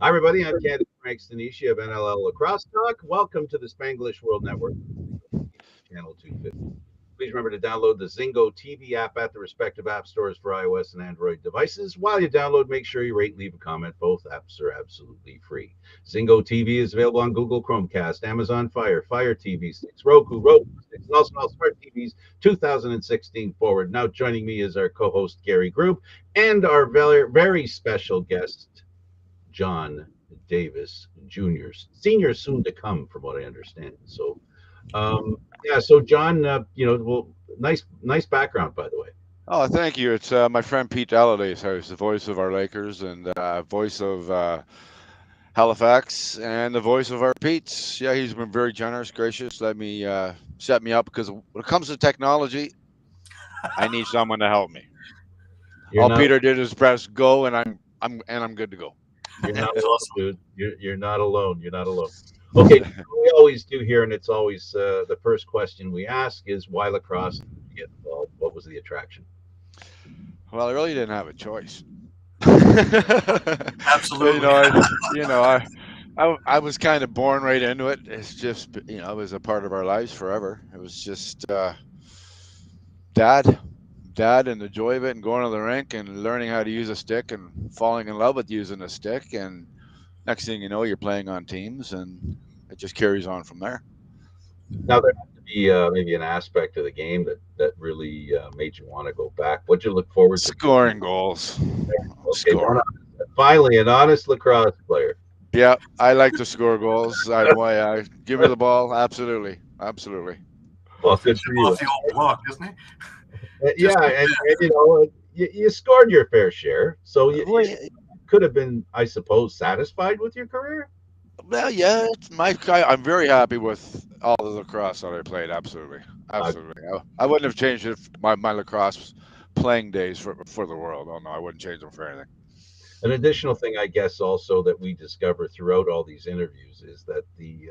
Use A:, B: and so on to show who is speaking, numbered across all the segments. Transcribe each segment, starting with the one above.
A: Hi, everybody. I'm Candid Stanisci of NLL Lacrosse Talk. Welcome to the Spanglish World Network, Channel 250. Please remember to download the Zingo TV app at the respective app stores for iOS and Android devices. While you download, make sure you rate and leave a comment. Both apps are absolutely free. Zingo TV is available on Google Chromecast, Amazon Fire TV Sticks, Roku Sticks, and also on Smart TVs 2016 forward. Now joining me is our co-host Gary Groob and our very, very special guest, John Davis Jr., senior soon to come, from what I understand. So, yeah. So, John, well, nice background, by the way.
B: Oh, thank you. It's my friend Pete Alliday's house, the voice of our Lakers and voice of Halifax and the voice of our Pete's. Yeah, he's been very generous, gracious. Let me set me up because when it comes to technology, I need someone to help me.
A: You're
B: All
A: not
B: Peter did is press go, and I'm good to go.
A: you're not
C: That's
A: alone,
C: awesome.
A: dude. You're not alone. You're not alone. Okay, we always do here, and it's always the first question we ask is why lacrosse? Did you get involved? What was the attraction?
B: Well, I really didn't have a choice. you
C: Absolutely.
B: know, I, you know, I was kind of born right into it. It's just, it was a part of our lives forever. It was just dad, dad, and the joy of it, and going to the rink and learning how to use a stick and falling in love with using a stick. And next thing you know, you're playing on teams, and it just carries on from there.
A: Now there has to be maybe an aspect of the game that really made you want to go back. What'd you look forward to?
B: Scoring goals,
A: Okay,
B: score.
A: finally an honest lacrosse player.
B: Yeah, I like to score goals. I give me the ball. Absolutely, absolutely.
A: Well, good
C: Finish
A: for
C: him
A: you.
C: off the old block, isn't he?
A: Yeah,
C: Just like
A: and you scored your fair share, so
B: Well,
A: you could have been, I suppose, satisfied with your career.
B: Well, yeah, it's I'm very happy with all the lacrosse that I played. Absolutely,
A: Uh,
B: absolutely. I wouldn't have changed it my lacrosse playing days for the world. Oh no, I wouldn't change them for anything.
A: an additional thing, I guess, also that we discover throughout all these interviews is that the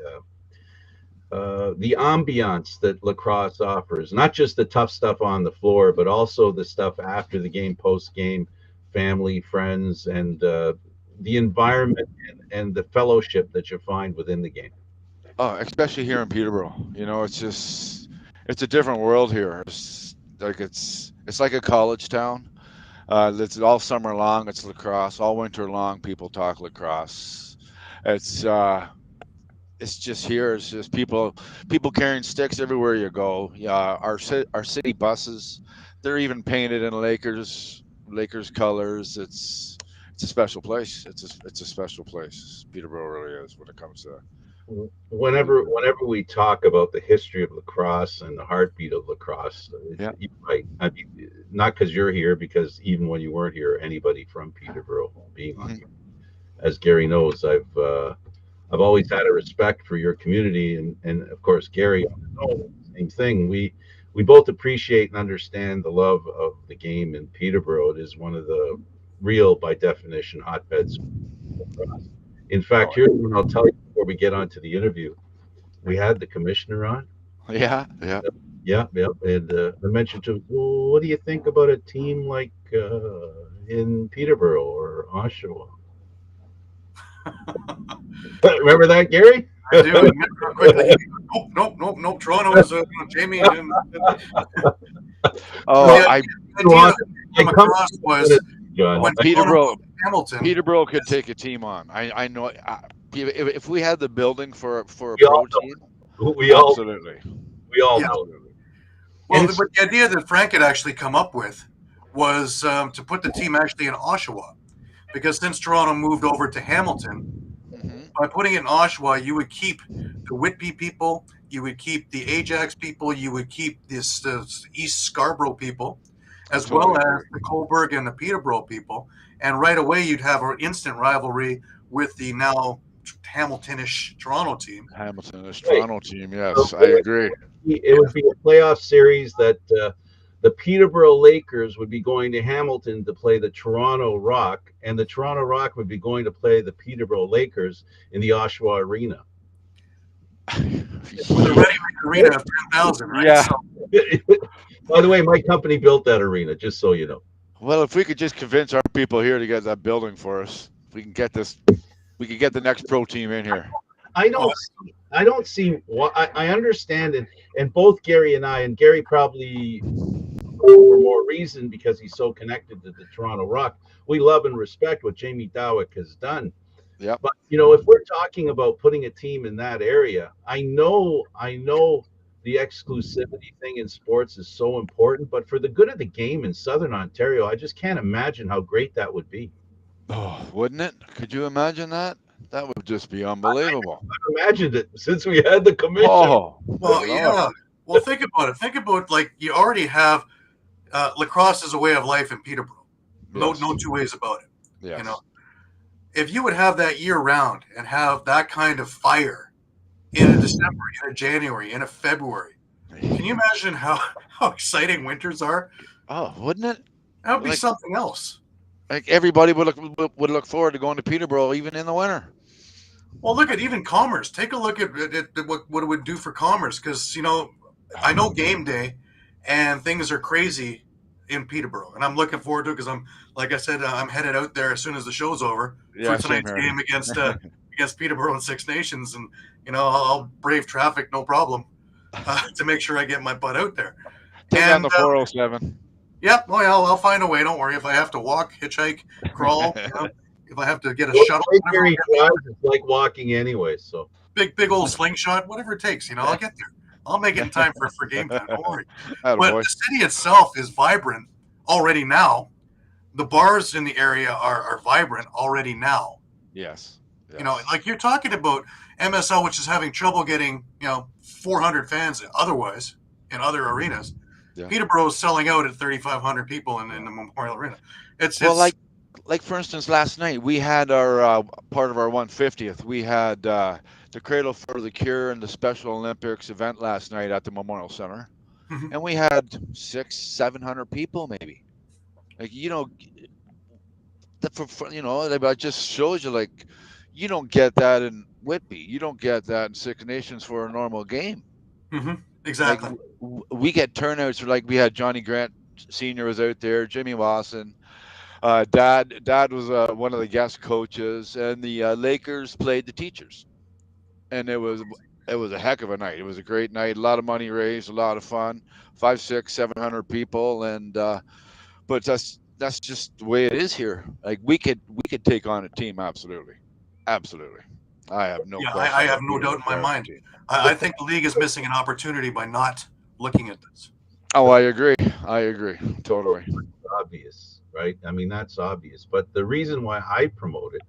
A: ambiance that lacrosse offers, not just the tough stuff on the floor, but also the stuff after the game, post game, family, friends, and the environment and the fellowship that you find within the game.
B: Oh, especially here in Peterborough. It's a different world here. It's like a college town. It's all summer long. It's lacrosse all winter long. People talk lacrosse. It's uh, it's just here. It's just people carrying sticks everywhere you go. Yeah, our city buses, they're even painted in Lakers colors. It's a special place. It's a special place. Peterborough really is when it comes to.
A: Whenever we talk about the history of lacrosse and the heartbeat of lacrosse,
B: Yeah.
A: you're right. I mean, not because you're here, because even when you weren't here, anybody from Peterborough being on
B: Mhm.
A: here, as Gary knows, I've always had a respect for your community, and of course, Gary, same thing. We both appreciate and understand the love of the game in Peterborough. It is one of the real, by definition, hotbeds of lacrosse. In fact,
B: Oh,
A: here's what I'll tell you before we get on to the interview. We had the commissioner on.
B: yeah, yeah.
A: Yeah, yeah, and I mentioned to him, well, what do you think about a team like in Peterborough or Oshawa? Remember that, Gary?
C: I do. And real quickly, nope. Toronto is Jamie. So
B: Oh,
C: the idea that
A: I
C: came
A: come
C: across was
A: John.
B: oh,
C: when Toronto
B: Peterborough,
C: moved to Hamilton.
B: Peterborough could take a team on. I know. If we had the building for a
A: We all
B: pro team,
A: know.
B: absolutely,
A: We all
C: Yeah.
A: know.
B: absolutely.
A: And
C: Well,
A: it's
C: but the idea that Frank had actually come up with was to put the team actually in Oshawa, because since Toronto moved over to Hamilton,
B: Hmm.
C: by putting it in Oshawa, you would keep the Whitby people, you would keep the Ajax people, you would keep this East Scarborough people,
B: I
C: as well
B: totally
C: as
B: agree.
C: the Coburg and the Peterborough people. And right away, you'd have an instant rivalry with the now Hamiltonish Toronto team.
B: Hamilton, this
A: right.
B: Toronto team.
A: So
B: Yes, I agree.
A: it would be a playoff series that the Peterborough Lakers would be going to Hamilton to play the Toronto Rock, and the Toronto Rock would be going to play the Peterborough Lakers in the Oshawa Arena.
C: With a ready made arena of 10,000, right?
B: Yeah.
C: So
A: By the way, my company built that arena, just so you know.
B: Well, if we could just convince our people here to get that building for us, we can get this. we could get the next pro team in here.
A: I don't. I don't see what I understand, and both Gary and Gary probably for more reason because he's so connected to the Toronto Rock. We love and respect what Jamie Dowick has done.
B: Yep.
A: But if we're talking about putting a team in that area, I know the exclusivity thing in sports is so important, but for the good of the game in Southern Ontario, I just can't imagine how great that would be.
B: Oh, wouldn't it? Could you imagine that? That would just be unbelievable.
A: I've imagined it since we had the commission.
B: Oh,
C: Well,
B: my Lord.
C: yeah. Well, think about it. Think about like you already have lacrosse is a way of life in Peterborough. No,
B: Yes.
C: no two ways about it.
B: Yes.
C: You know, if you would have that year round and have that kind of fire in a December, in a January, in a February, can you imagine how exciting winters are?
B: Oh, wouldn't it?
C: That would be
B: Like-
C: something else.
B: Like everybody would look forward to going to Peterborough even in the winter.
C: Well, look at even Commerce. Take a look at what it would do for Commerce because, I know game day and things are crazy in Peterborough. And I'm looking forward to it because like I said, I'm headed out there as soon as the show's over
B: Yeah,
C: for tonight's
B: same here.
C: game against Peterborough and Six Nations. And, I'll brave traffic, no problem, to make sure I get my butt out there.
B: Take on the 407.
C: Yep. Well, I'll find a way. Don't worry. If I have to walk, hitchhike, crawl, if I have to get a shuttle, whatever,
A: It's like walking anyway. So
C: big old slingshot, whatever it takes, I'll get there. I'll make it in time for game time. Don't worry. But the city itself is vibrant already now. The bars in the area are vibrant already now.
B: Yes.
C: Like you're talking about MSL, which is having trouble getting 400 fans otherwise in other arenas.
B: Yeah.
C: Peterborough is selling out at 3,500 people in the Memorial Arena. It's
B: like for instance, last night we had our part of our 150th. We had the Cradle for the Cure and the Special Olympics event last night at the Memorial Center, and we had 600-700 people maybe. Like that just shows you like you don't get that in Whitby. You don't get that in Six Nations for a normal game.
C: Mm-hmm. Exactly.
B: Like, we get turnouts for like we had Johnny Grant Sr. was out there, Jimmy Wasson. Dad was one of the guest coaches, and the Lakers played the teachers, and it was a heck of a night. It was a great night, a lot of money raised, a lot of fun, 500, 600, 700 people, and but that's just the way it is here. Like we could take on a team, absolutely. I have no question.
C: I have no doubt in my mind. I think the league is missing an opportunity by not looking at this.
B: Oh, I agree. Totally.
A: Obvious, right? I mean, that's obvious. But the reason why I promote it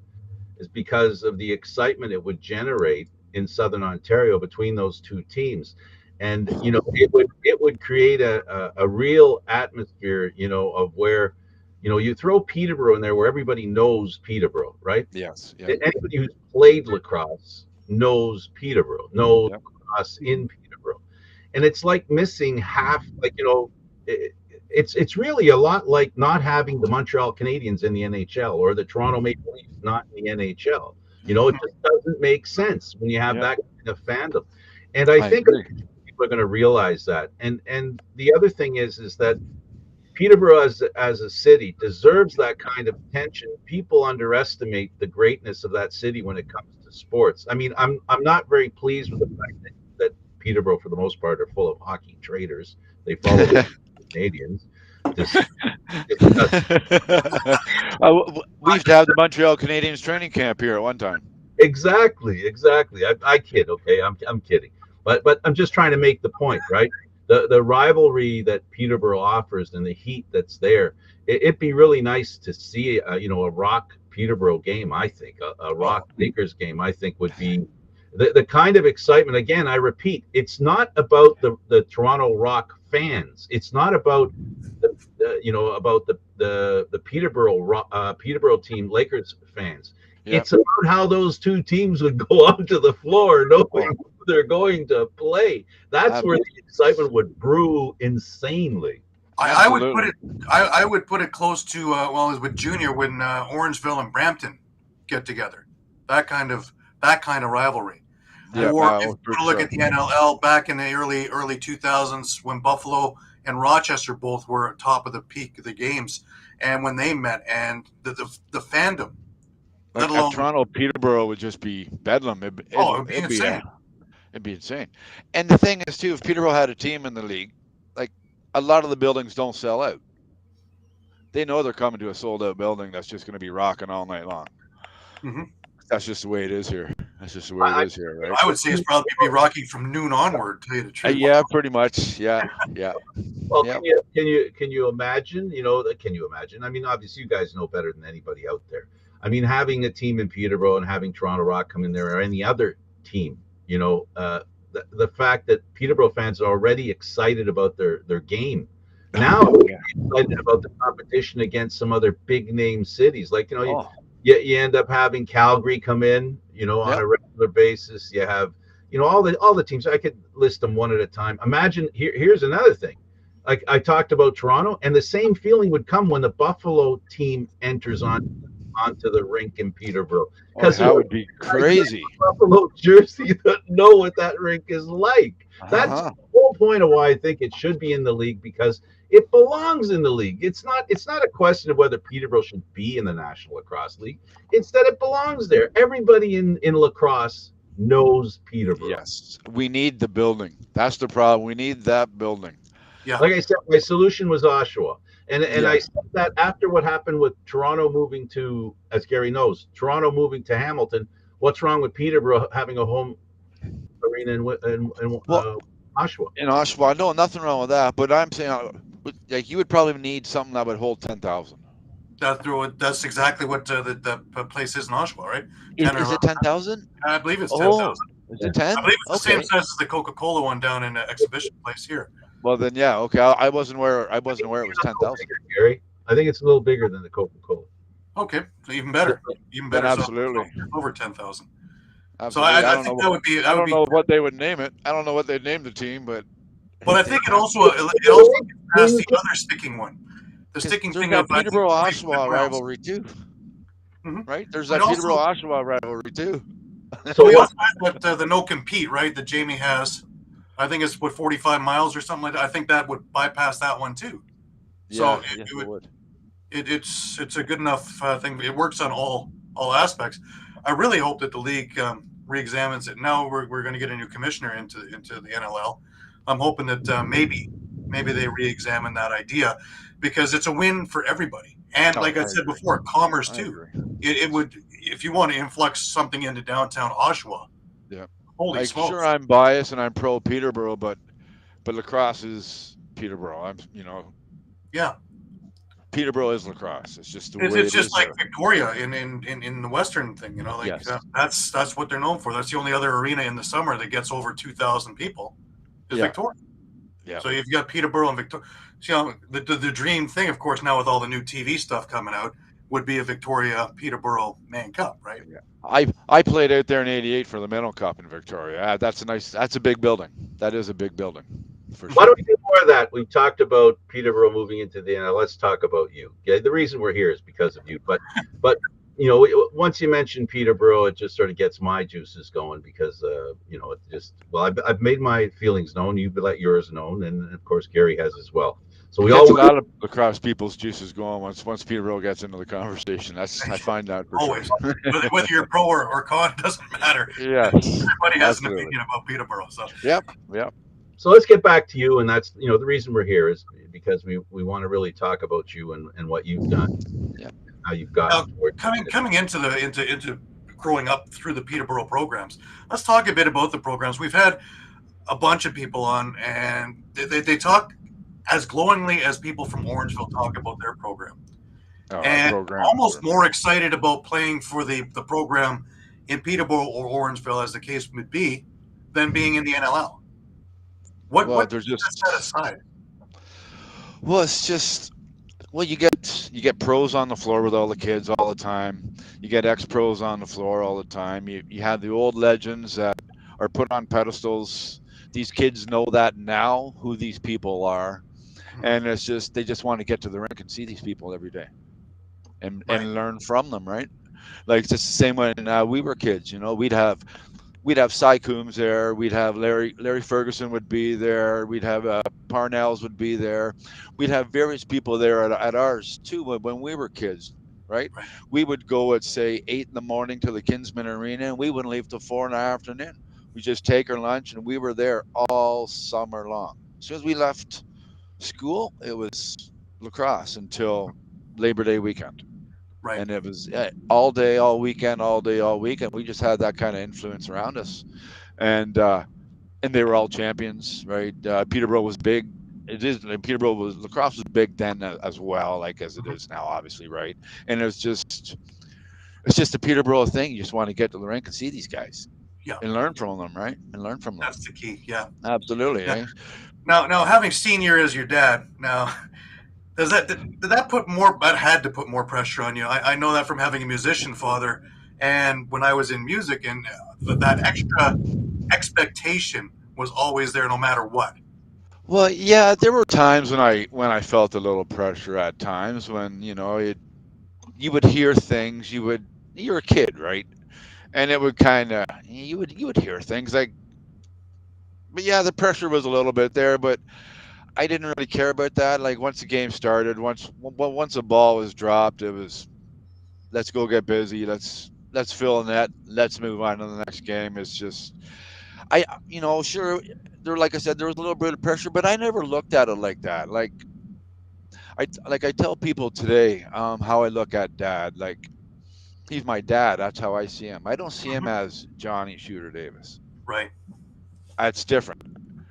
A: is because of the excitement it would generate in Southern Ontario between those two teams. And, it would create a real atmosphere, of where, you throw Peterborough in there where everybody knows Peterborough, right?
B: Yes. Yeah.
A: Anybody who's played lacrosse knows Peterborough, knows lacrosse in Peterborough. And it's like missing half, like, it's really a lot like not having the Montreal Canadiens in the NHL or the Toronto Maple Leafs not in the NHL. It just doesn't make sense when you have that kind of fandom. And I think people are going to realize that. And the other thing is that Peterborough as a city deserves that kind of attention. People underestimate the greatness of that city when it comes to sports. I mean, I'm not very pleased with the fact that Peterborough, for the most part, are full of hockey traders. They follow the Canadians.
B: We used to have the Montreal Canadiens training camp here at one time.
A: Exactly. I kid. Okay, I'm kidding, but I'm just trying to make the point, right? The rivalry that Peterborough offers and the heat that's there, it'd be really nice to see a Rock Peterborough game. I think a Rock Lakers game, I think, would be the kind of excitement. Again, I repeat, it's not about the Toronto Rock fans. It's not about the Peterborough team Lakers fans. Yep. It's about how those two teams would go onto the floor knowing who they're going to play. That's where the excitement would brew insanely.
C: I would put it close to it was with Junior when Orangeville and Brampton get together. That kind of rivalry.
B: Yeah,
C: or if you look at the NLL back in the early 2000s when Buffalo and Rochester both were at top of the peak of the games, and when they met, and the fandom let
B: Like at
C: alone
B: Toronto, Peterborough would just be bedlam.
C: it'd be insane.
B: It'd be insane. And the thing is, too, if Peterborough had a team in the league, like a lot of the buildings don't sell out. They know they're coming to a sold out building that's just going to be rocking all night long.
C: Mhm.
B: That's just the way it is here. That's just the way it
A: I,
B: is here, right?
C: I would say it's probably be rocking from noon onward. To tell you the truth.
B: Yeah, pretty much. Yeah, yeah.
A: Well,
B: Yep.
A: can you imagine? Can you imagine? I mean, obviously, you guys know better than anybody out there. I mean, having a team in Peterborough and having Toronto Rock come in there or any other team, the fact that Peterborough fans are already excited about their game. Now
B: Yeah.
A: excited about the competition against some other big name cities. Like,
B: Oh,
A: you end up having Calgary come in, on
B: yep.
A: a regular basis. You have, all the teams. I could list them one at a time. Imagine here's another thing. Like I talked about Toronto, and the same feeling would come when the Buffalo team enters onto the rink in Peterborough.
B: Oh,
A: Because
B: that would be crazy.
A: Buffalo jersey that know what that rink is like. That's
B: Uh-huh.
A: the whole point of why I think it should be in the league, because it belongs in the league. It's not a question of whether Peterborough should be in the National Lacrosse League. Instead, it belongs there. Everybody in lacrosse knows Peterborough.
B: Yes, we need the building. That's the problem. We need that building.
C: Yeah.
A: Like I said, my solution was Oshawa. And
B: Yeah.
A: I said that after what happened with Toronto moving to, as Gary knows, Toronto moving to Hamilton. What's wrong with Peterborough having a home arena in
B: Well,
A: Oshawa?
B: in Oshawa, no, nothing wrong with that. But I'm saying, like, you would probably need something that would hold 10,000.
C: That's exactly what the place is in Oshawa, right?
B: Is it 10,000?
C: I believe it's
B: Oh,
C: 10,000.
B: is it 10?
C: I believe it's the
B: Okay.
C: same size as the Coca-Cola one down in the exhibition place here.
B: Well, then, yeah. Okay. I wasn't aware. I wasn't aware it was 10,000.
A: Gary, I think it's a little bigger than the Coca-Cola.
C: Okay, so even better, even better.
B: Then absolutely.
C: So over 10,000. So
B: Absolutely.
C: I think that would be.
B: I don't know what they would name it. I don't know what they'd name the team, but
C: But I think it also gets past the other sticking one. The sticking
B: there's
C: thing
B: that
C: of I think,
B: Peterborough
C: the
B: Oshawa rivalry too,
C: Mhm.
B: right? There's
C: And
B: that
C: also-
B: Peterborough Oshawa rivalry too.
A: So
C: we
A: what?
C: also have the no compete, right? That Jamie has. I think it's 45 miles or something like that. I think that would bypass that one too. So
B: Yeah,
C: it
B: yes,
C: would-
B: it would.
C: It's a good enough thing. It works on all aspects. I really hope that the league reexamines it. Now we're going to get a new commissioner into the NLL. I'm hoping that maybe they reexamine that idea, because it's a win for everybody. And
B: No,
C: like I
B: I
C: said
B: agree.
C: before, commerce
B: I
C: too.
B: agree.
C: It would, if you want to influx something into downtown Oshawa.
B: Yeah.
C: Holy
B: Like,
C: smokes!
B: sure, I'm biased and I'm pro Peterborough, but Lacrosse is Peterborough.
C: Yeah,
B: Peterborough is Lacrosse. It's just the way
C: it's
B: it
C: just
B: is
C: like
B: here.
C: Victoria in the Western thing. Like
B: Yes.
C: that's what they're known for. That's the only other arena in the summer that gets over 2,000 people is
B: Yeah.
C: Victoria.
B: Yeah.
C: So you've got Peterborough and Victoria. So, the dream thing, of course, now with all the new TV stuff coming out, would be a Victoria Peterborough Man Cup, right?
B: I played out there in '88 for the Mental Cup in Victoria. That's a big building. That is a big building, for
A: Why
B: sure.
A: don't we do more of that? We talked about Peterborough moving into the NL. Let's talk about you. Yeah, the reason we're here is because of you. But once you mention Peterborough, it just sort of gets my juices going, because it just, well, I've made my feelings known. You've let yours known, and of course Gary has as well. So we
B: Gets
A: all
B: a lot of lacrosse people's juices going once Peterborough gets into the conversation. I find that for
C: Always.
B: sure.
C: Whether you're pro or con, doesn't matter.
B: Yes.
C: Everybody has an
B: Absolutely.
C: opinion about Peterborough. So
B: Yep.
A: So let's get back to you, and that's the reason we're here is because we want to really talk about you and what you've done,
B: Yeah.
A: how you've gotten toward
C: coming into growing up through the Peterborough programs, let's talk a bit about the programs. We've had a bunch of people on, and they talk as glowingly as people from Orangeville talk about their program, and
B: Program.
C: almost more excited about playing for the program in Peterborough or Orangeville, as the case would be, than being in the NLL. What
B: they're just
C: set aside?
B: Well, it's just you get pros on the floor with all the kids all the time. You get ex-pros on the floor all the time. You have the old legends that are put on pedestals. These kids know that now, who these people are, and it's just they just want to get to the rink and see these people every day, and learn from them, right? Like it's just the same when we were kids. We'd have Cy Coombs there. We'd have Larry Ferguson would be there. We'd have Parnells would be there. We'd have various people there at ours too when we were kids. right?
C: Right.
B: We would go at say 8 in the morning to the Kinsman Arena, and we wouldn't leave till 4 in the afternoon. We just take our lunch, and we were there all summer long. As soon as we left school, it was lacrosse until Labor Day weekend,
C: Right.
B: and it was all day, all weekend, all day, all weekend. We just had that kind of influence around us, and uh, and they were all champions, right? Peterborough was big. It is Peterborough was lacrosse was big then as well, like as it
C: Mhm.
B: is now, obviously, right? And it's just a Peterborough thing. You just want to get to the rink and see these guys
C: Yeah.
B: and learn from them, right? And learn from them.
C: That's the key. Yeah.
B: Absolutely,
C: Now,
B: eh?
C: now, having seen you as your dad, now did that put more? That had to put more pressure on you. I know that from having a musician father, and when I was in music, and that extra expectation was always there, no matter what.
B: Well, yeah, there were times when I felt a little pressure at times when you would hear things. You're a kid, right? And it would kind of you would hear things like, but yeah, the pressure was a little bit there, but I didn't really care about that. Like once the game started, once a ball was dropped, it was let's go get busy. Let's fill the net. Let's move on to the next game. It's just sure there, like I said, there was a little bit of pressure, but I never looked at it like that. Like I tell people today, how I look at dad. Like he's my dad. That's how I see him. I don't see him
C: Mhm.
B: as Johnny Shooter Davis.
C: Right.
B: That's different.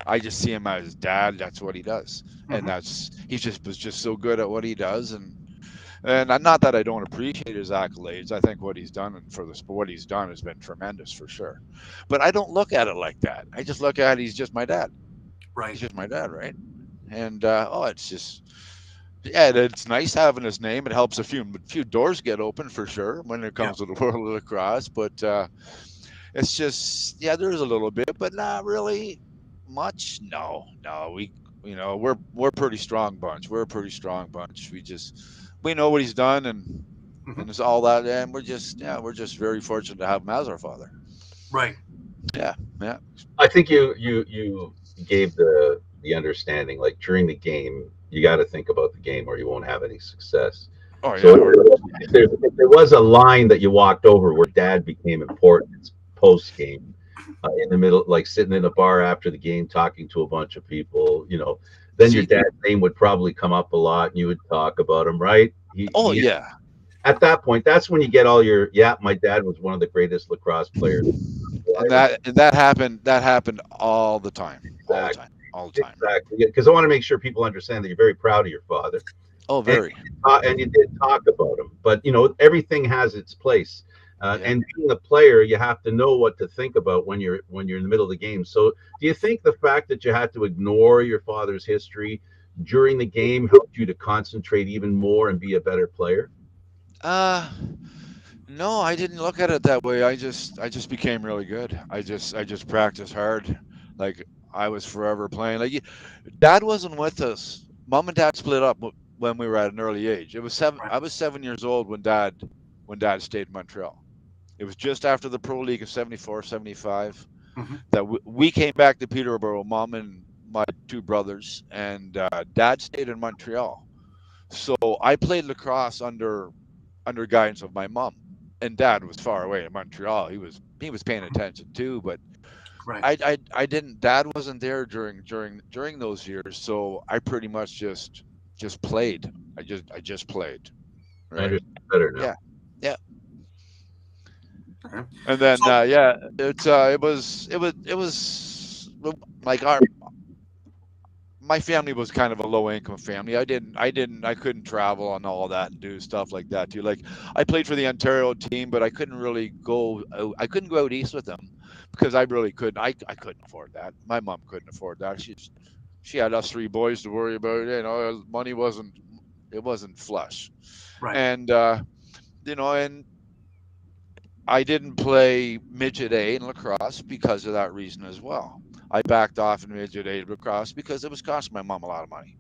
B: I just see him as dad. That's what he does, and
C: Hmm.
B: he just was just so good at what he does, and not that I don't appreciate his accolades. I think what he's done for the sport, what he's done has been tremendous for sure. But I don't look at it like that. I just look at it, he's just my dad.
C: Right.
B: He's just my dad, right? And it's just yeah, it's nice having his name. It helps a few doors get open for sure when it
C: Yeah.
B: comes to the world of lacrosse. But it's just yeah, there's a little bit, but not really much. No, no, we're a pretty strong bunch. We're a pretty strong bunch. We know what he's done,
C: Hmm.
B: and it's all that, and we're just very fortunate to have him as our father.
C: Right.
B: Yeah, yeah.
A: I think you gave the understanding, like during the game, you got to think about the game or you won't have any success.
B: Oh
A: So
B: yeah,
A: if there was a line that you walked over where dad became important, it's post game, in the middle, like sitting in a bar after the game talking to a bunch of people, then your
B: see,
A: dad's name would probably come up a lot and you would talk about him, right?
B: oh
A: He
B: yeah,
A: At that point, that's when you get all your, yeah, my dad was one of the greatest lacrosse players
B: and
A: alive.
B: that happened all the time, all the
A: Exactly.
B: time, all the time, right?
A: Exactly. Because I want to make sure people understand that you're very proud of your father,
B: Oh,
A: and
B: very,
A: and you did talk about him. But everything has its place.
B: yeah.
A: And being a player, you have to know what to think about when you're in the middle of the game. So, do you think the fact that you had to ignore your father's history during the game helped you to concentrate even more and be a better player?
B: Uh no, I didn't look at it that way. I just became really good. I just practiced hard. Like I was forever playing. Like dad wasn't with us. Mom and dad split up when we were at an early age. It was seven.
C: Right.
B: I was 7 years old when dad stayed in Montreal. It was just after the Pro League of 74, 75
C: Hmm.
B: that we came back to Peterborough, mom and my two brothers, and dad stayed in Montreal. So I played lacrosse under guidance of my mom, and dad was far away in Montreal. He was paying attention too, but
C: Right.
B: I didn't. Dad wasn't there during those years, so I pretty much just played. I just played,
A: I
B: right?
A: understand better now.
B: Yeah, yeah.
C: Okay.
B: And then
C: So.
B: yeah, it was like our my family was kind of a low income family. I couldn't travel and all that and do stuff like that too. Like I played for the Ontario team, but I couldn't really go out, I couldn't go out east with them because I really couldn't. I couldn't afford that. My mom couldn't afford that. She had us three boys to worry about. Money wasn't flush.
C: Right.
B: And and I didn't play midget A in lacrosse because of that reason as well. I backed off in midget A lacrosse because it was costing my mom a lot of money.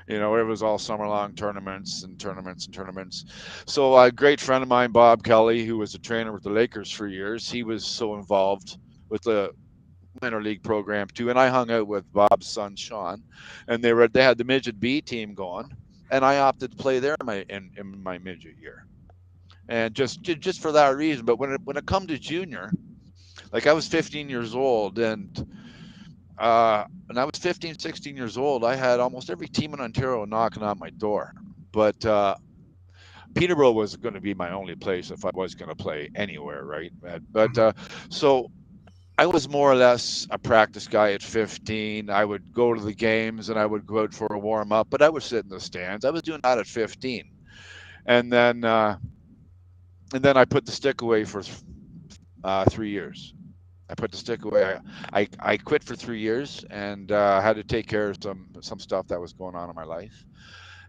B: It was all summer long tournaments and tournaments and tournaments. So a great friend of mine, Bob Kelly, who was a trainer with the Lakers for years, he was so involved with the minor league program too. And I hung out with Bob's son Sean, and they had the midget B team going, and I opted to play there in my midget year. and just for that reason. But when it come to junior, like I was 15 years old, and when I was 15, 16 years old, I had almost every team in Ontario knocking on my door. But Peterborough was going to be my only place if I was going to play anywhere, right? But so I was more or less a practice guy at 15. I would go to the games and I would go out for a warm up, but I would sit in the stands. I was doing that at 15, and then I put the stick away for 3 years. I put the stick away. I quit for 3 years and had to take care of some stuff that was going on in my life.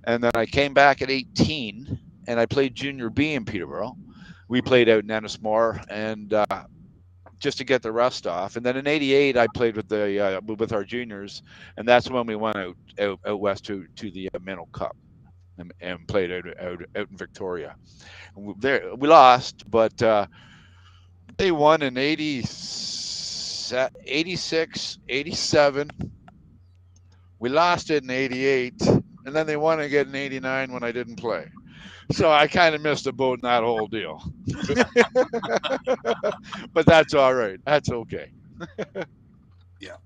B: And then I came back at 18 and I played junior B in Peterborough. We played out in Ennismore and just to get the rust off. And then in '88, I played with our juniors, and that's when we went out west to the Minnow Cup and played out in Victoria. And we lost, but they won in 86, 87. We lost it in '88, and then they won again in '89 when I didn't play. So I kind of missed the boat in that whole deal. But that's all right. That's okay.
C: Yeah.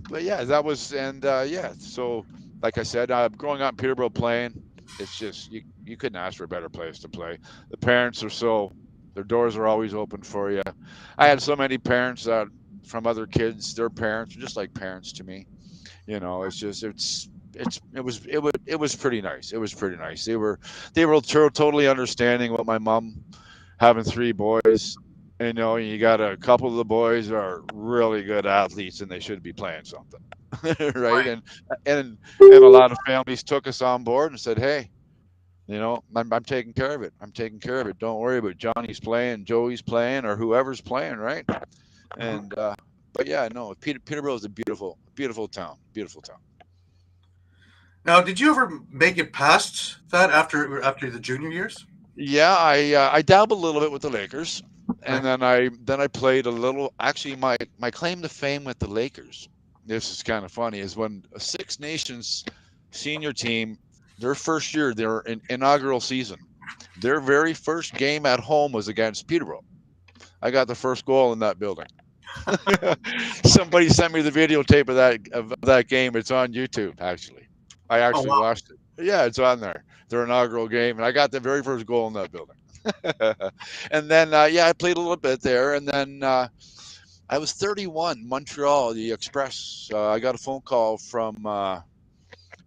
B: But yeah, that was and yeah. So like I said, growing up in Peterborough playing, it's just you couldn't ask for a better place to play. The parents are so their doors are always open for you. I had so many parents that from other kids, their parents are just like parents to me. It's just it was pretty nice. It was pretty nice. They were totally understanding what my mom having three boys. You got a couple of the boys are really good athletes and they should be playing something, right?
C: Right.
B: And a lot of families took us on board and said, "Hey, I'm taking care of it. I'm taking care of it. Don't worry about Johnny's playing, Joey's playing, or whoever's playing, right?" And but yeah, no, Peterborough is a beautiful, beautiful town. Beautiful town.
C: Now, did you ever make it past that after the junior years?
B: Yeah, I dabbled a little bit with the Lakers, and
C: Right.
B: then I played a little. Actually, my claim to fame with the Lakers, this is kind of funny, is when a Six Nations senior team, their first year, their inaugural season, their very first game at home was against Peterborough. I got the first goal in that building. Somebody sent me the videotape of that game. It's on YouTube, actually. I
C: Oh
B: actually
C: wow.
B: watched it. Yeah, it's on there. Their inaugural game, and I got the very first goal in that building. And then, yeah, I played a little bit there, and then I was 31, Montreal, the Express. I got a phone call from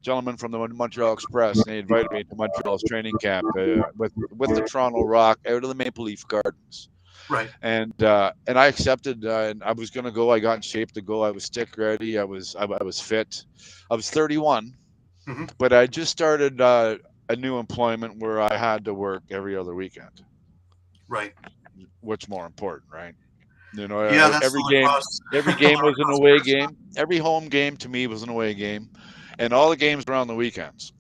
B: gentleman from the Montreal Express, and they invited me to Montreal's training camp with the Toronto Rock out of the Maple Leaf Gardens.
C: Right.
B: And I accepted, and I was going to go. I got in shape to go. I was stick ready. I was fit. I was 31,
C: Hmm.
B: but I just started a new employment where I had to work every other weekend.
C: Right.
B: What's more important, right?
C: Yeah, that's the
B: Every game,
C: lacrosse.
B: every
C: The
B: game was an
C: lacrosse
B: away
C: person.
B: game. Every home game to me was an away game, and all the games were on the weekends.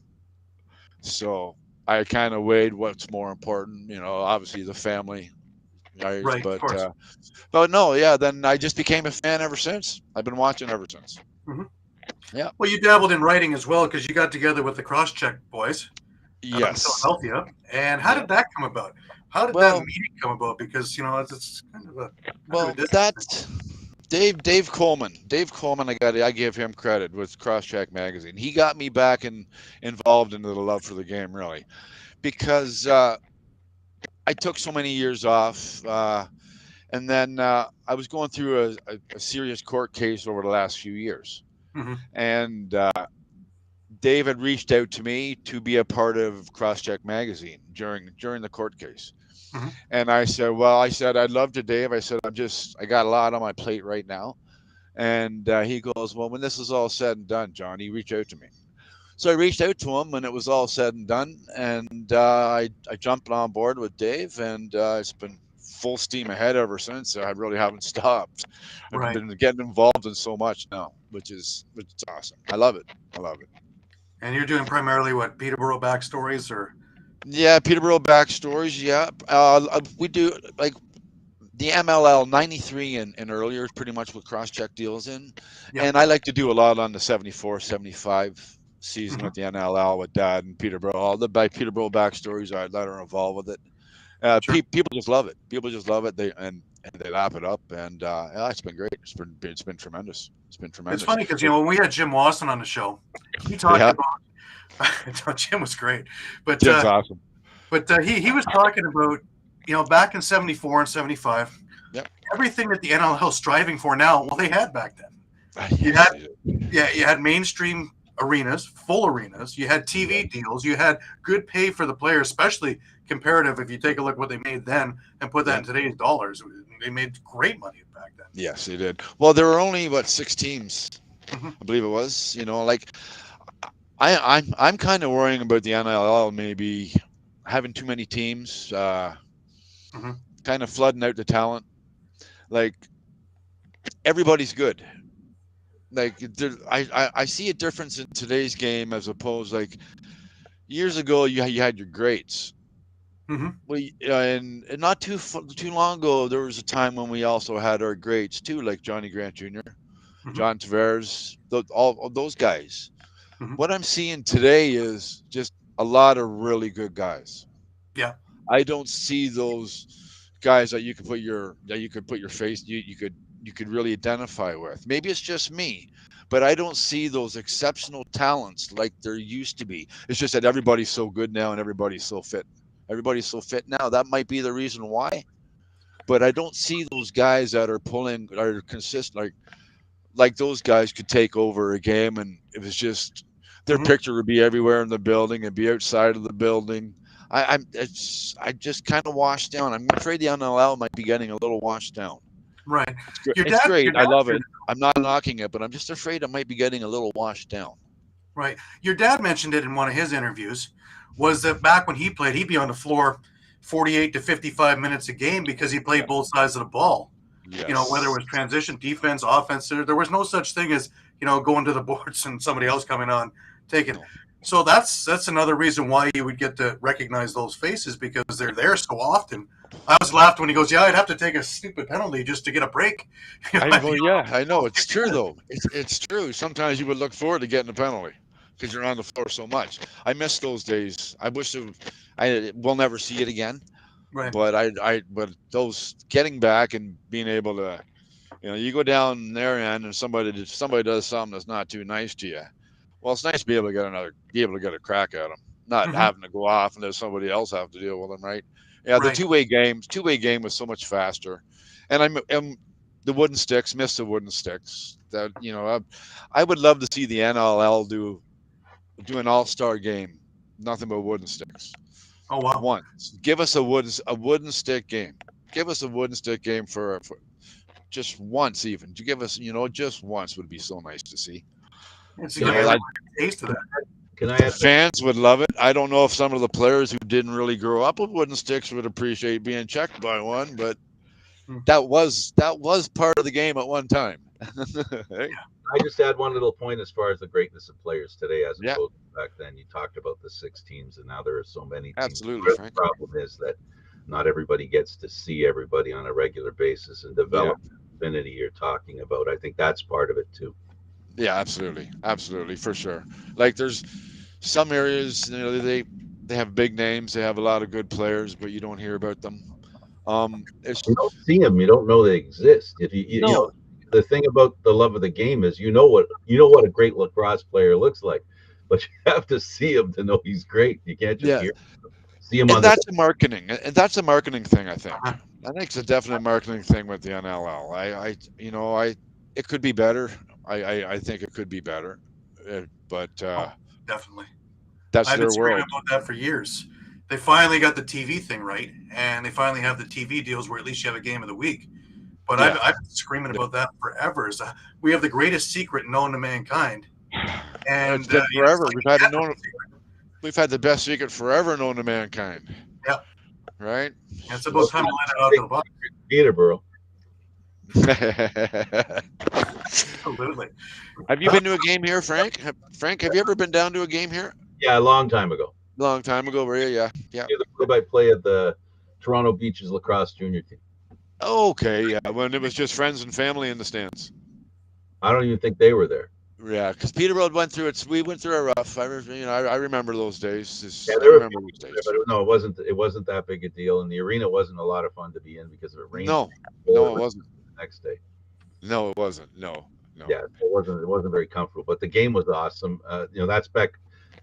B: So I kind of weighed what's more important. Obviously the family, right?
C: Right. Of course.
B: But no, yeah. Then I just became a fan ever since. I've been watching ever since.
C: Hmm.
B: Yeah.
C: Well, you dabbled in writing as well because you got together with the cross-check boys out in
B: Yes.
C: Philadelphia. And how
B: Yeah.
C: did that come about? How did that
B: Well,
C: meeting come about? Because it's kind of a
B: well,
C: distance
B: that
C: thing.
B: Dave Coleman. Dave Coleman, I give him credit with Crosscheck magazine. He got me back involved into the love for the game, really, because I took so many years off, and then I was going through a serious court case over the last few years,
C: Hmm.
B: and Dave had reached out to me to be a part of Crosscheck magazine during the court case.
C: Hmm.
B: And I said, I'd love to, Dave. I said, I got a lot on my plate right now. And he goes, well, when this is all said and done, Johnny, reach out to me. So I reached out to him when it was all said and done. And I jumped on board with Dave, and it's been full steam ahead ever since. I really haven't stopped. I've
C: Right.
B: been getting involved in so much now, which is awesome. I love it. I love it.
C: And you're doing primarily what Peterborough backstories or
B: Yeah, Peterborough backstories. Yeah, we do like the MLL 93 and earlier is pretty much what Crosscheck deals in.
C: yeah.
B: And I like to do a lot on the 74, 75. season
C: Mhm.
B: with the NLL with Dad and Peterborough. All the Peterborough backstories that are involved with it.
C: Sure.
B: People just love it. People just love it. And they lap it up, and yeah, it's been great. It's been tremendous. It's been
C: It's
B: tremendous.
C: funny because when we had Jim Wasson on the show, he talked
B: Yeah,
C: about Jim was great, but
B: Jim's awesome.
C: he was talking about back in '74 and '75,
B: Yep.
C: everything that the NLL is striving for now. Well, they had back then. You had
B: Yes,
C: you had mainstream arenas, full arenas. You had TV deals. You had good pay for the players, especially comparative. If you take a look at what they made then and put that
B: yeah.
C: in today's dollars, they made great money back then.
B: Yes, they did. Well, there were only 6 teams,
C: Mhm.
B: I believe it was. Like I'm kind of worrying about the NLL maybe having too many teams,
C: Mhm.
B: kind of flooding out the talent. Like everybody's good. Like I see a difference in today's game as opposed like years ago you had your greats.
C: Mhm.
B: And not too long ago there was a time when we also had our greats too, like Johnny Grant Jr.,
C: Mhm.
B: John Tavares, all those guys.
C: Mhm.
B: What I'm seeing today is just a lot of really good guys.
C: Yeah.
B: I don't see those guys that you could put your face you could really identify with. Maybe it's just me, but I don't see those exceptional talents like there used to be. It's just that everybody's so good now and everybody's so fit. Everybody's so fit now. That might be the reason why. But I don't see those guys that are consistent like those guys could take over a game and it was just their
C: Mhm.
B: picture would be everywhere in the building and be outside of the building. I just kind of washed down. I'm afraid the NLL might be getting a little washed down.
C: Right.
B: It's great.
C: Your
B: It's
C: dad. Your
B: great. I
C: dad.
B: love it. I'm not knocking it, but I'm just afraid it might be getting a little washed down.
C: Right. Your dad mentioned it in one of his interviews. Was that back when he played, he'd be on the floor 48 to 55 minutes a game because he played
B: Yeah.
C: both sides of the ball. Whether it
B: Yes.
C: was transition, defense, offense, there was no such thing as going to the boards and somebody else coming on taking.
B: No.
C: So that's another reason why you would get to recognize those faces because they're there so often. I was laughed when he goes, "Yeah, I'd have to take a stupid penalty just to get a break." I'd be
B: Yeah, I know.
C: on
B: It's true though. It's true. Sometimes you would look forward to getting a penalty because you're on the floor so much. I miss those days. I wish we'll never see it again.
C: right,
B: But those getting back and being able to, you go down their end and somebody does something that's not too nice to you. Well, it's nice to be able to get a crack at them, not
C: hmm
B: having to go off and let somebody else have to deal with them, right? Yeah, the
C: right.
B: two-way game was so much faster, and I'm the wooden sticks, miss the wooden sticks. That I would love to see the NLL do an all-star game, nothing but wooden sticks.
C: Oh wow.
B: Once, give us a wooden stick game. Give us a wooden stick game for just once, even to give us, just once would be so nice to see.
C: It's to
A: Can
C: give
A: I add,
C: everybody
B: I
C: a taste of that.
A: can I
B: The
A: add
B: fans would love it. I don't know if some of the players who didn't really grow up with wooden sticks would appreciate being checked by one, but
C: Hmm.
B: that was part of the game at one time. Hey?
A: I just add one little point as far as the greatness of players today as
B: Yeah,
A: opposed to back then? You talked about the 6 teams, and now there are so many teams.
B: absolutely,
A: Part of the
B: Frank.
A: problem is that not everybody gets to see everybody on a regular basis and
B: Yeah,
A: develop the affinity you're talking about. I think that's part of it too.
B: yeah, absolutely, absolutely, for sure. Like there's some areas, they have big names, they have a lot of good players, but you don't hear about them. It's
A: You don't see them, you don't know they exist. If
B: no,
A: the thing about the love of the game is you know what a great lacrosse player looks like, but you have to see him to know he's great. You can't just
B: yeah,
A: hear see him
B: and
A: on the
B: that's a marketing thing. I think.
C: Uh-huh.
B: I think it's a definite marketing thing with the NLL. It could be better. I think it could be better, but
C: Oh, definitely.
B: that's
C: I've been
B: their
C: screaming
B: world.
C: about that for years. They finally got the TV thing right, and they finally have the TV deals where at least you have a game of the week. But I've,
B: Yeah,
C: I've been screaming about that forever. We have the greatest secret known to mankind,
B: it's
C: and
B: been
C: it's
B: forever.
C: like a deadly secret.
B: We've had the best secret forever known to mankind,
C: Yeah,
B: right?
C: and it's
A: well,
C: about
A: it's
C: time
A: not
C: to let it
A: a
C: out to
A: big
C: the public.
A: secret in Peterborough.
C: Absolutely.
B: Have you been to a game here, Frank? Frank, have you ever been down to a game here?
A: Yeah, a long time ago.
B: Long time ago, were you? Yeah, yeah.
A: You're the play-by-play of the Toronto Beaches lacrosse junior team.
B: Okay, yeah. When it was just friends and family in the stands.
A: I don't even think they were there.
B: Yeah, because Peterborough went through its. We went through a rough. I remember those days.
A: Yeah,
B: I
A: there were
B: remember
A: people
B: those
A: there,
B: days.
A: but no, it wasn't that big a deal, and the arena wasn't a lot of fun to be in because if it rained
B: No,
A: the
B: no, it wasn't.
A: next day.
B: No, it wasn't. No, no.
A: Yeah, it wasn't very comfortable, but the game was awesome. That's back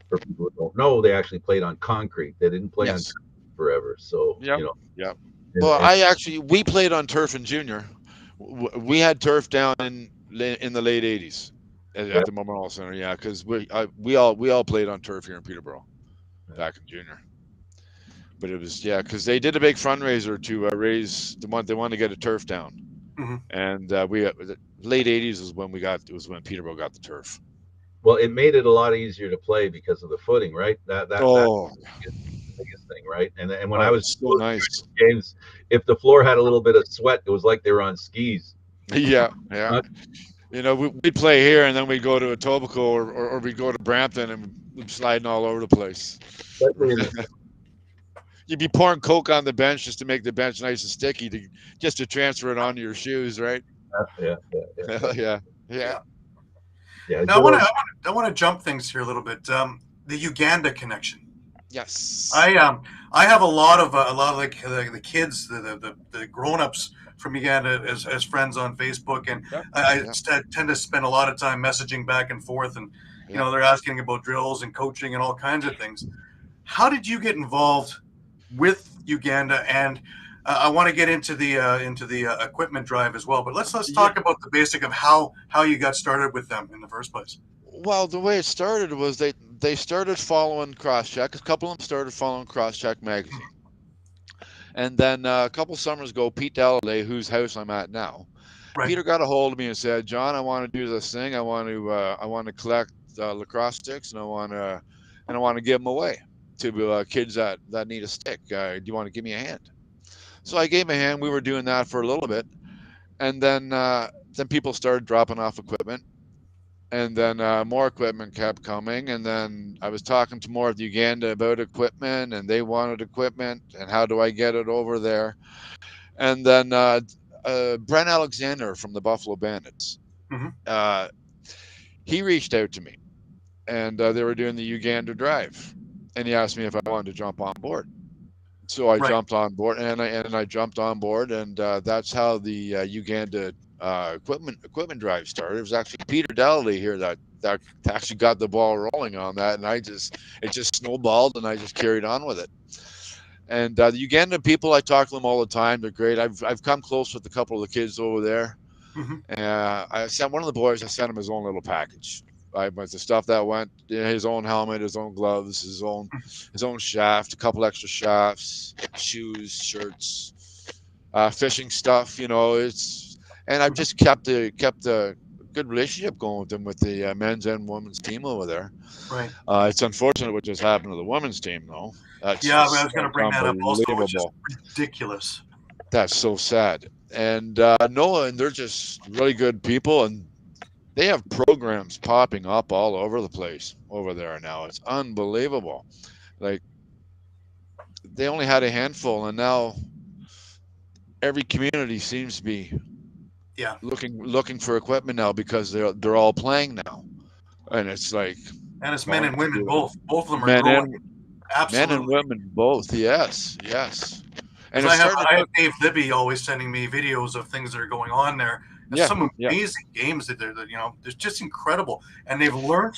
A: for people who don't know. They actually played on concrete. They didn't play on
B: Yes.
A: turf forever. So
B: Yep. Yep.
A: and,
B: Well,
A: and
B: we played on turf in junior. We had turf down in the late '80s
A: yeah,
B: at the Memorial Center. Yeah, because we all played on turf here in Peterborough
A: yeah.
B: back in junior. But it was, yeah, because they did a big fundraiser to raise the one they wanted to get a turf down,
C: Hmm.
B: and the late '80s is when when Peterborough got the turf.
A: Well, it made it a lot easier to play because of the footing, right? That's
B: Oh,
A: the biggest thing, right? And when
B: oh,
A: I
B: it
A: was
B: was so nice.
A: games, if the floor had a little bit of sweat, it was like they were on skis.
B: Yeah, yeah.
A: Uh,
B: We'd play here, and then we'd go to Etobicoke or we'd go to Brampton, and we'd be sliding all over the place.
A: Especially in the
B: You'd be pouring Coke on the bench just to make the bench nice and sticky, just to transfer it onto your shoes, right?
A: yeah, yeah, yeah, yeah.
B: Yeah, yeah.
C: Yeah.
A: Yeah,
C: Now I
A: good
C: want
A: old.
C: to I want to jump things here a little bit. The Uganda connection.
B: Yes.
C: I have a lot of the kids, the grown ups from Uganda as friends on Facebook, and
B: Yep.
C: I
B: Yep.
C: tend to spend a lot of time messaging back and forth, and
B: Yep.
C: they're asking about drills and coaching and all kinds of things. How did you get involved with Uganda? And I want to get into the equipment drive as well. But let's
B: Yeah.
C: talk about the basic of how you got started with them in the first place.
B: Well, the way it started was they started following Crosscheck. A couple of them started following Crosscheck magazine, and then a couple summers ago, Pete Dalladay, whose house I'm at now,
C: Right.
B: Peter got a hold of me and said, "John, I want to do this thing. I want to collect lacrosse sticks, and I want to give them away to kids that need a stick. Do you want to give me a hand?" So I gave him a hand. We were doing that for a little bit, and then people started dropping off equipment, and then more equipment kept coming, and then I was talking to more of Uganda about equipment, and they wanted equipment, and how do I get it over there? And then Brent Alexander from the Buffalo Bandits,
C: Hmm.
B: uh, he reached out to me, and they were doing the Uganda drive, and he asked me if I wanted to jump on board. So I
C: Right.
B: jumped on board, and I jumped on board, and that's how the Uganda equipment drive started. It was actually Peter Dalladay here that actually got the ball rolling on that, and it just snowballed, and I just carried on with it. And the Ugandan people, I talk to them all the time. They're great. I've come close with a couple of the kids over there.
C: Hmm.
B: I sent one of the boys. I sent him his own little package. But the stuff that went, his own helmet, his own gloves, his own shaft, a couple extra shafts, shoes, shirts, fishing stuff. And I've just kept a good relationship going with them with the men's and women's team over there.
C: Right.
B: It's unfortunate what just happened to the women's team, though.
C: Yeah, I was going to
B: That's
C: bring that up also, which is
B: unbelievable.
C: ridiculous.
B: That's so sad. And Noah, and they're just really good people, and they have programs popping up all over the place over there now. It's unbelievable. Like they only had a handful, and now every community seems to be
C: Yeah.
B: looking for equipment now because they're all playing now, and it's like
C: And it's men and women
B: unbelievable.
C: both. Both of them are
B: Men
C: growing.
B: and men and
C: Absolutely.
B: women both. Yes, yes, and
C: Because
B: it's starting to
C: I have
B: cook.
C: Dave Libby always sending me videos of things that are going on there. There's
B: Yeah,
C: some
B: yeah,
C: amazing games it's just incredible. And they've learned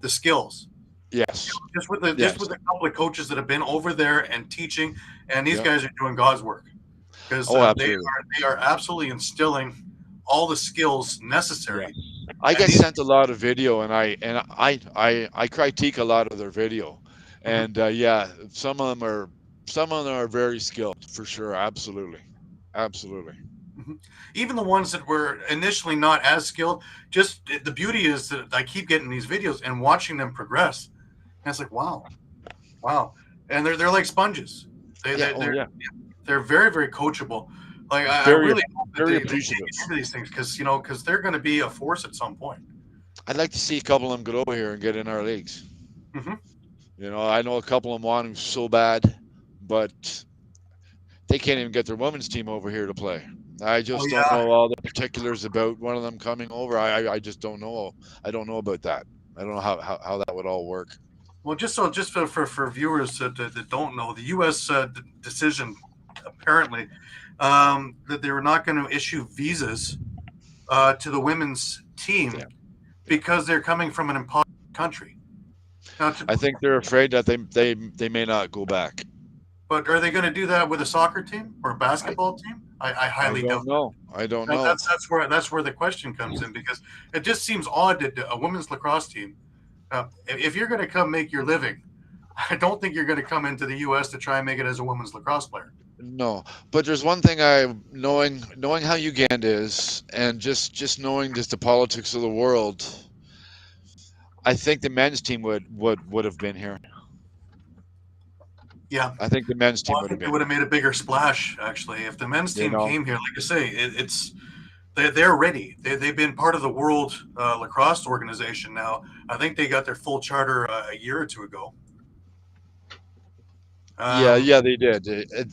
C: the skills.
B: yes,
C: Just with
B: yes,
C: a couple of coaches that have been over there and teaching, and these
B: yeah.
C: guys are doing God's work because
B: Oh,
C: they
B: absolutely.
C: are absolutely instilling all the skills
B: Yeah.
C: necessary.
B: I
C: And
B: get
C: these,
B: sent a lot of video, and I critique a lot of their video,
C: Mhm.
B: and yeah, some of them are very skilled for sure. Absolutely, absolutely.
C: Mhm. Even the ones that were initially not as skilled, just the beauty is that I keep getting these videos and watching them progress. And it's like, wow, wow. And they're like sponges. They
B: Yeah.
C: they
B: Oh
C: they're
B: yeah.
C: they're very very coachable. Like I
B: Very,
C: really hope that
B: very
C: they get
B: appreciative.
C: into these things because they're going to be a force at some point.
B: I'd like to see a couple of them get over here and get in our leagues.
C: Hmm.
B: I know a couple of them want to so bad, but they can't even get their women's team over here to play. I
C: Oh
B: just don't
C: yeah.
B: know all the particulars about one of them coming over. I just don't know. I don't know about that. I don't know how that would all work.
C: Well, just for viewers that don't know, the U.S. Decision apparently that they were not going to issue visas to the women's team
B: Yeah, yeah.
C: because they're coming from an impoverished country. Now,
B: I think they're afraid that they may not go back.
C: but are they going to do that with a soccer team or a
B: I
C: basketball team? I
B: I
C: highly doubt
B: don't
C: that.
B: know. I don't know.
C: That's where the question comes in, because it just seems odd that a women's lacrosse team, if you're going to come make your living, I don't think you're going to come into the U.S. to try and make it as a women's lacrosse player.
B: No, but there's one thing knowing how Uganda is, and just knowing just the politics of the world. I think the men's team would have been here.
C: Yeah,
B: I think the men's
C: well,
B: team
C: I
B: would have
C: think they
B: been
C: would have
B: here.
C: made a bigger splash actually if the men's
B: You
C: team
B: know,
C: came here. Like I say, it's they're ready. They've been part of the World Lacrosse Organization now. I think they got their full charter a year or two ago.
B: yeah,
C: Um,
B: yeah, they did.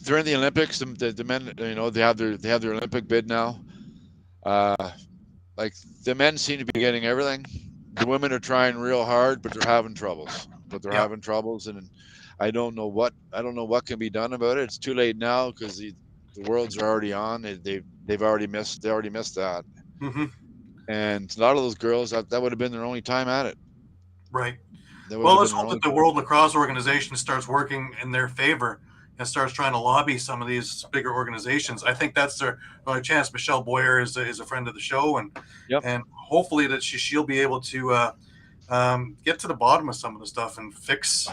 B: During the Olympics, the men, they have their Olympic bid now. Uh, like the men seem to be getting everything. The women are trying real hard, but they're having troubles.
C: yeah.
B: And I don't know what can be done about it. It's too late now because the worlds are already on. They already missed that.
C: Hmm.
B: And a lot of those girls that would have been their only time at it.
C: Right.
B: That would
C: Well,
B: have
C: let's
B: been their
C: hope that
B: only.
C: the World Lacrosse Organization starts working in their favor and starts trying to lobby some of these bigger organizations. I think that's their only chance. Michelle Boyer is a friend of the show,
B: Yep.
C: and hopefully that she'll be able to get to the bottom of some of the stuff and fix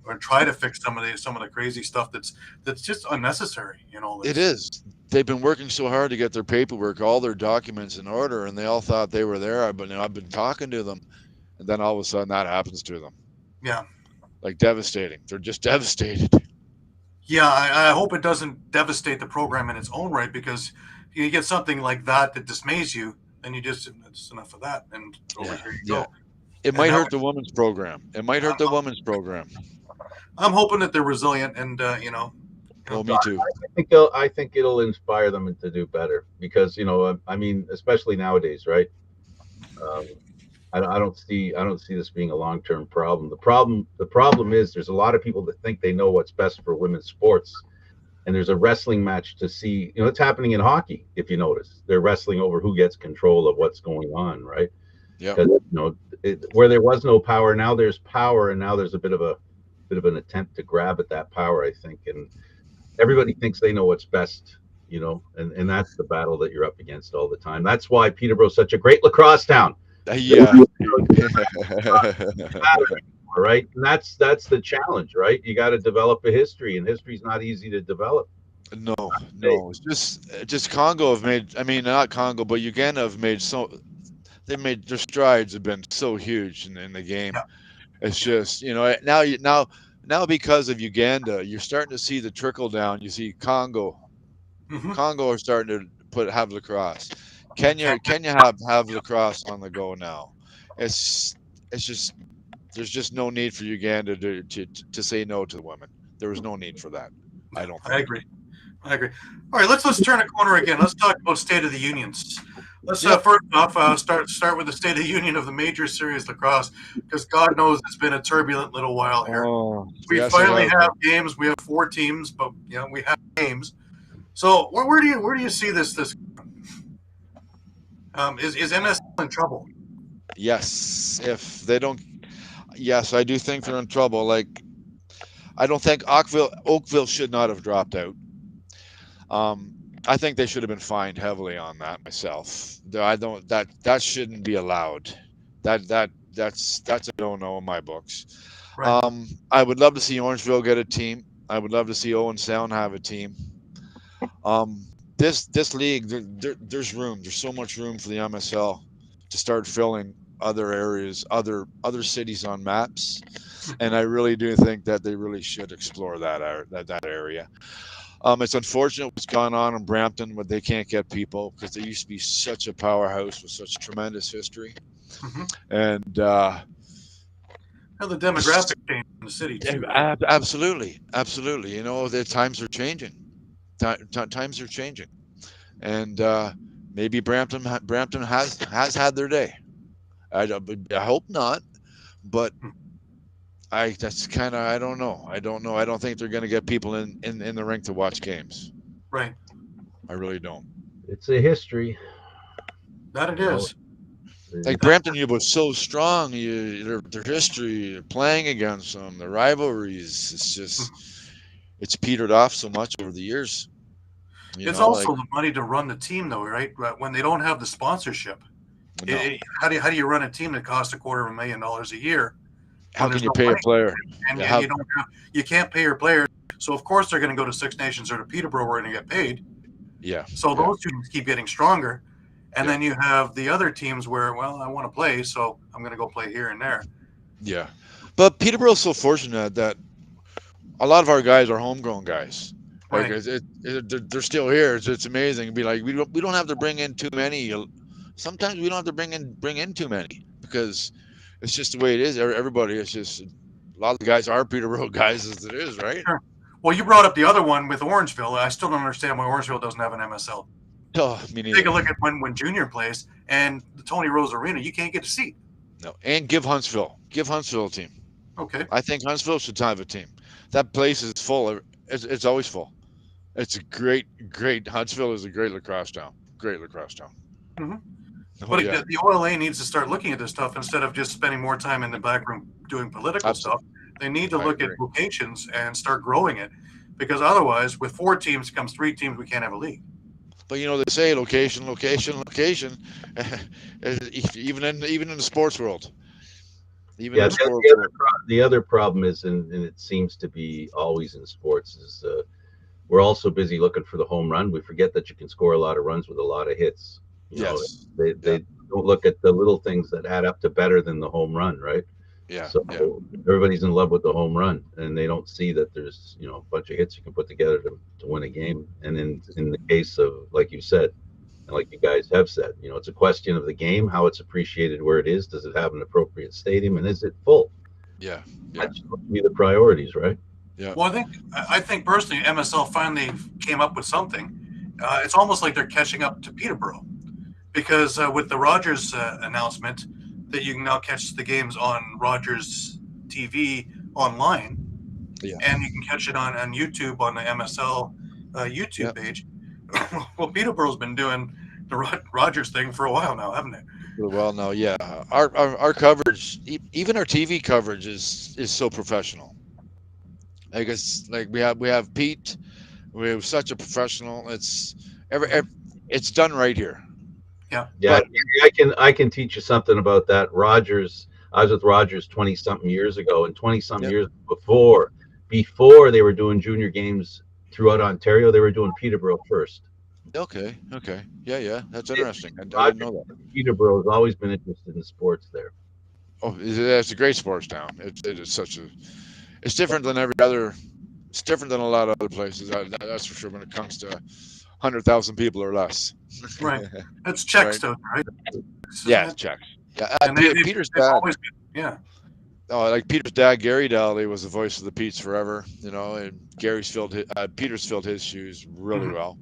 C: or try to fix some of the crazy stuff that's just unnecessary in all
B: It
C: this.
B: is. They've been working so hard to get their paperwork, all their documents in order, and they all thought they were there. I've been talking to them, and then all of a sudden that happens to them.
C: Yeah,
B: Like devastating. They're just devastated.
C: yeah. I hope it doesn't devastate the program in its own right, because you get something like that dismays you, then you just it's enough of that, and over
B: Yeah,
C: here you
B: yeah.
C: go.
B: It
C: And
B: might
C: that
B: hurt the women's program. It might hurt the women's program.
C: I'm hoping that they're resilient and
B: Oh, me too.
A: I think it'll inspire them to do better because I mean, especially nowadays, right? Um, I don't see this being a long-term problem. The problem is there's a lot of people that think they know what's best for women's sports, and there's a wrestling match to see. It's happening in hockey. If you notice, they're wrestling over who gets control of what's going on, right?
B: Yep.
A: Because where there was no power, now there's power, and now there's a bit of an attempt to grab at that power, I think, and everybody thinks they know what's best. And that's the battle that you're up against all the time. That's why Peterborough's such a great lacrosse town.
B: Yeah.
A: All right, and that's the challenge, right? You got to develop a history, and history's not easy to develop.
B: No, no. It's just Congo have made. I mean, not Congo, but Uganda have made so. They made their strides have been so huge in the game.
C: yeah,
B: It's
C: yeah.
B: just now because of Uganda, you're starting to see the trickle down. You see Congo.
C: Hmm.
B: Congo are starting to have lacrosse.
C: Can't,
B: Kenya have lacrosse on the go now. It's it's just there's just no need for Uganda to say no to the women. There was no need for that. I don't
C: I
B: think.
C: agree. I agree. All right, let's turn a corner again. Let's talk about State of the Unions. Let's
B: Yep.
C: first off start with the State of the Union of the Major Series Lacrosse, because God knows it's been a turbulent little while here.
B: Oh,
C: We
B: yes, it
C: finally
B: has
C: have
B: been.
C: games. We have 4 teams, but we have games. So where do you see this? Is MSL in trouble?
B: Yes, if they don't, yes, I do think they're in trouble. Like I don't think Oakville should not have dropped out. Um, I think they should have been fined heavily on that myself. I don't that shouldn't be allowed. That's a no-no in my books.
C: Right.
B: I would love to see Orangeville get a team. I would love to see Owen Sound have a team. Um, this league, there's room. There's so much room for the MSL to start filling other areas, other cities on maps, and I really do think that they really should explore that area. It's unfortunate what's gone on in Brampton, but they can't get people because they used to be such a powerhouse with such tremendous history,
C: Mm-hmm.
B: and
C: And the demographic change in the city too, right?
B: absolutely, absolutely. The times are changing. Times are changing, and maybe Brampton has had their day. I hope not, but that's kind of I don't know. I don't know. I don't think they're going to get people in the rink to watch games.
C: Right.
B: I really don't.
A: It's a history,
C: That it
A: you know.
C: is.
B: Like Brampton, you was so strong. Their history, playing against them, the rivalries. It's petered off so much over the years.
C: It's
B: Like
C: also the money to run the team, though, right? When they don't have the sponsorship,
B: no.
C: how do you run a team that costs $250,000 a year
B: How
C: when
B: can
C: there's
B: you
C: no
B: pay a
C: money
B: player?
C: and
B: Yeah, how,
C: you can't pay your players? So of course they're going to go to Six Nations or to Peterborough where they're going to get paid.
B: yeah,
C: So
B: yeah,
C: those teams keep getting stronger, and
B: yeah,
C: then you have the other teams where, well, I want to play, so I'm going to go play here and there.
B: yeah. But Peterborough's so fortunate that a lot of our guys are homegrown guys. Like
C: Right.
B: they're still here. It's amazing. It'd be like we don't have to bring in too many. Sometimes we don't have to bring in too many because it's just the way it is. Everybody, it's just a lot of the guys are Peterborough guys as it is, right?
C: Sure. Well, you brought up the other one with Orangeville. I still don't understand why Orangeville doesn't have an MSL.
B: Oh, me
C: Take
B: neither.
C: a look at when Junior plays and the Tony Rose Arena, you can't get a seat.
B: No, and give Huntsville a team.
C: Okay.
B: I think Huntsville should have a team. That place is full. It's always full. It's a great. Huntsville is a great lacrosse town. Great lacrosse town.
C: Mm-hmm.
B: Oh
C: But
B: yeah,
C: the OLA needs to start looking at this stuff instead of just spending more time in the back room doing political stuff.
B: absolutely.
C: They need to
B: I
C: look at
B: agree.
C: locations and start growing it, because otherwise, with 4 teams comes 3 teams, we can't have a league.
B: But they say location, location, location. Even in the sports world, even in
A: Yeah,
B: the sports
A: the other
B: world.
A: the other problem is, and it seems to be always in sports, is we're all so busy looking for the home run, we forget that you can score a lot of runs with a lot of hits. You know,
B: Yes. Yeah.
A: they don't look at the little things that add up to better than the home run, right?
B: Yeah.
A: So
B: Yeah.
A: everybody's in love with the home run, and they don't see that there's a bunch of hits you can put together to win a game. And in the case of, like you said, and like you guys have said, it's a question of the game, how it's appreciated where it is. Does it have an appropriate stadium, and is it full?
B: Yeah. Yeah.
A: That should be the priorities, right?
B: Yeah.
C: Well, I think personally, MSL finally came up with something. It's almost like they're catching up to Peterborough, because with the Rogers announcement that you can now catch the games on Rogers TV online,
B: Yeah.
C: and you can catch it on YouTube on the MSL YouTube
B: Yep.
C: page. Well, Peterborough's been doing the Rogers thing for a while now, haven't they?
B: Well, no, yeah. Our coverage, even our TV coverage, is so professional. Like we have Pete. We have such a professional. It's done right here.
C: Yeah.
A: Yeah,
B: But
A: I can teach you something about that. Rogers, I was with Rogers 20 something years ago, and 20 something
B: yep.
A: years before they were doing junior games throughout Ontario, they were doing Peterborough first.
B: Okay. Okay. Yeah. Yeah. That's interesting. I didn't
A: Rogers,
B: know that.
A: Peterborough has always been interested in sports there.
B: Oh, it's a great sports town. It is such a. It's different than every other. It's different than a lot of other places. That's for sure. When it comes to 100,000 people or less.
C: Right. It's Czechs,
B: Right.
C: though, right?
B: Yeah.
C: Isn't it?
B: Check. Yeah.
C: And
B: Peter's
C: they've
B: dad.
C: always been, yeah.
B: Oh, like Peter's dad, Gary Daly, was the voice of the Pete's forever. And Peter's filled his shoes really
C: Mhm.
B: well.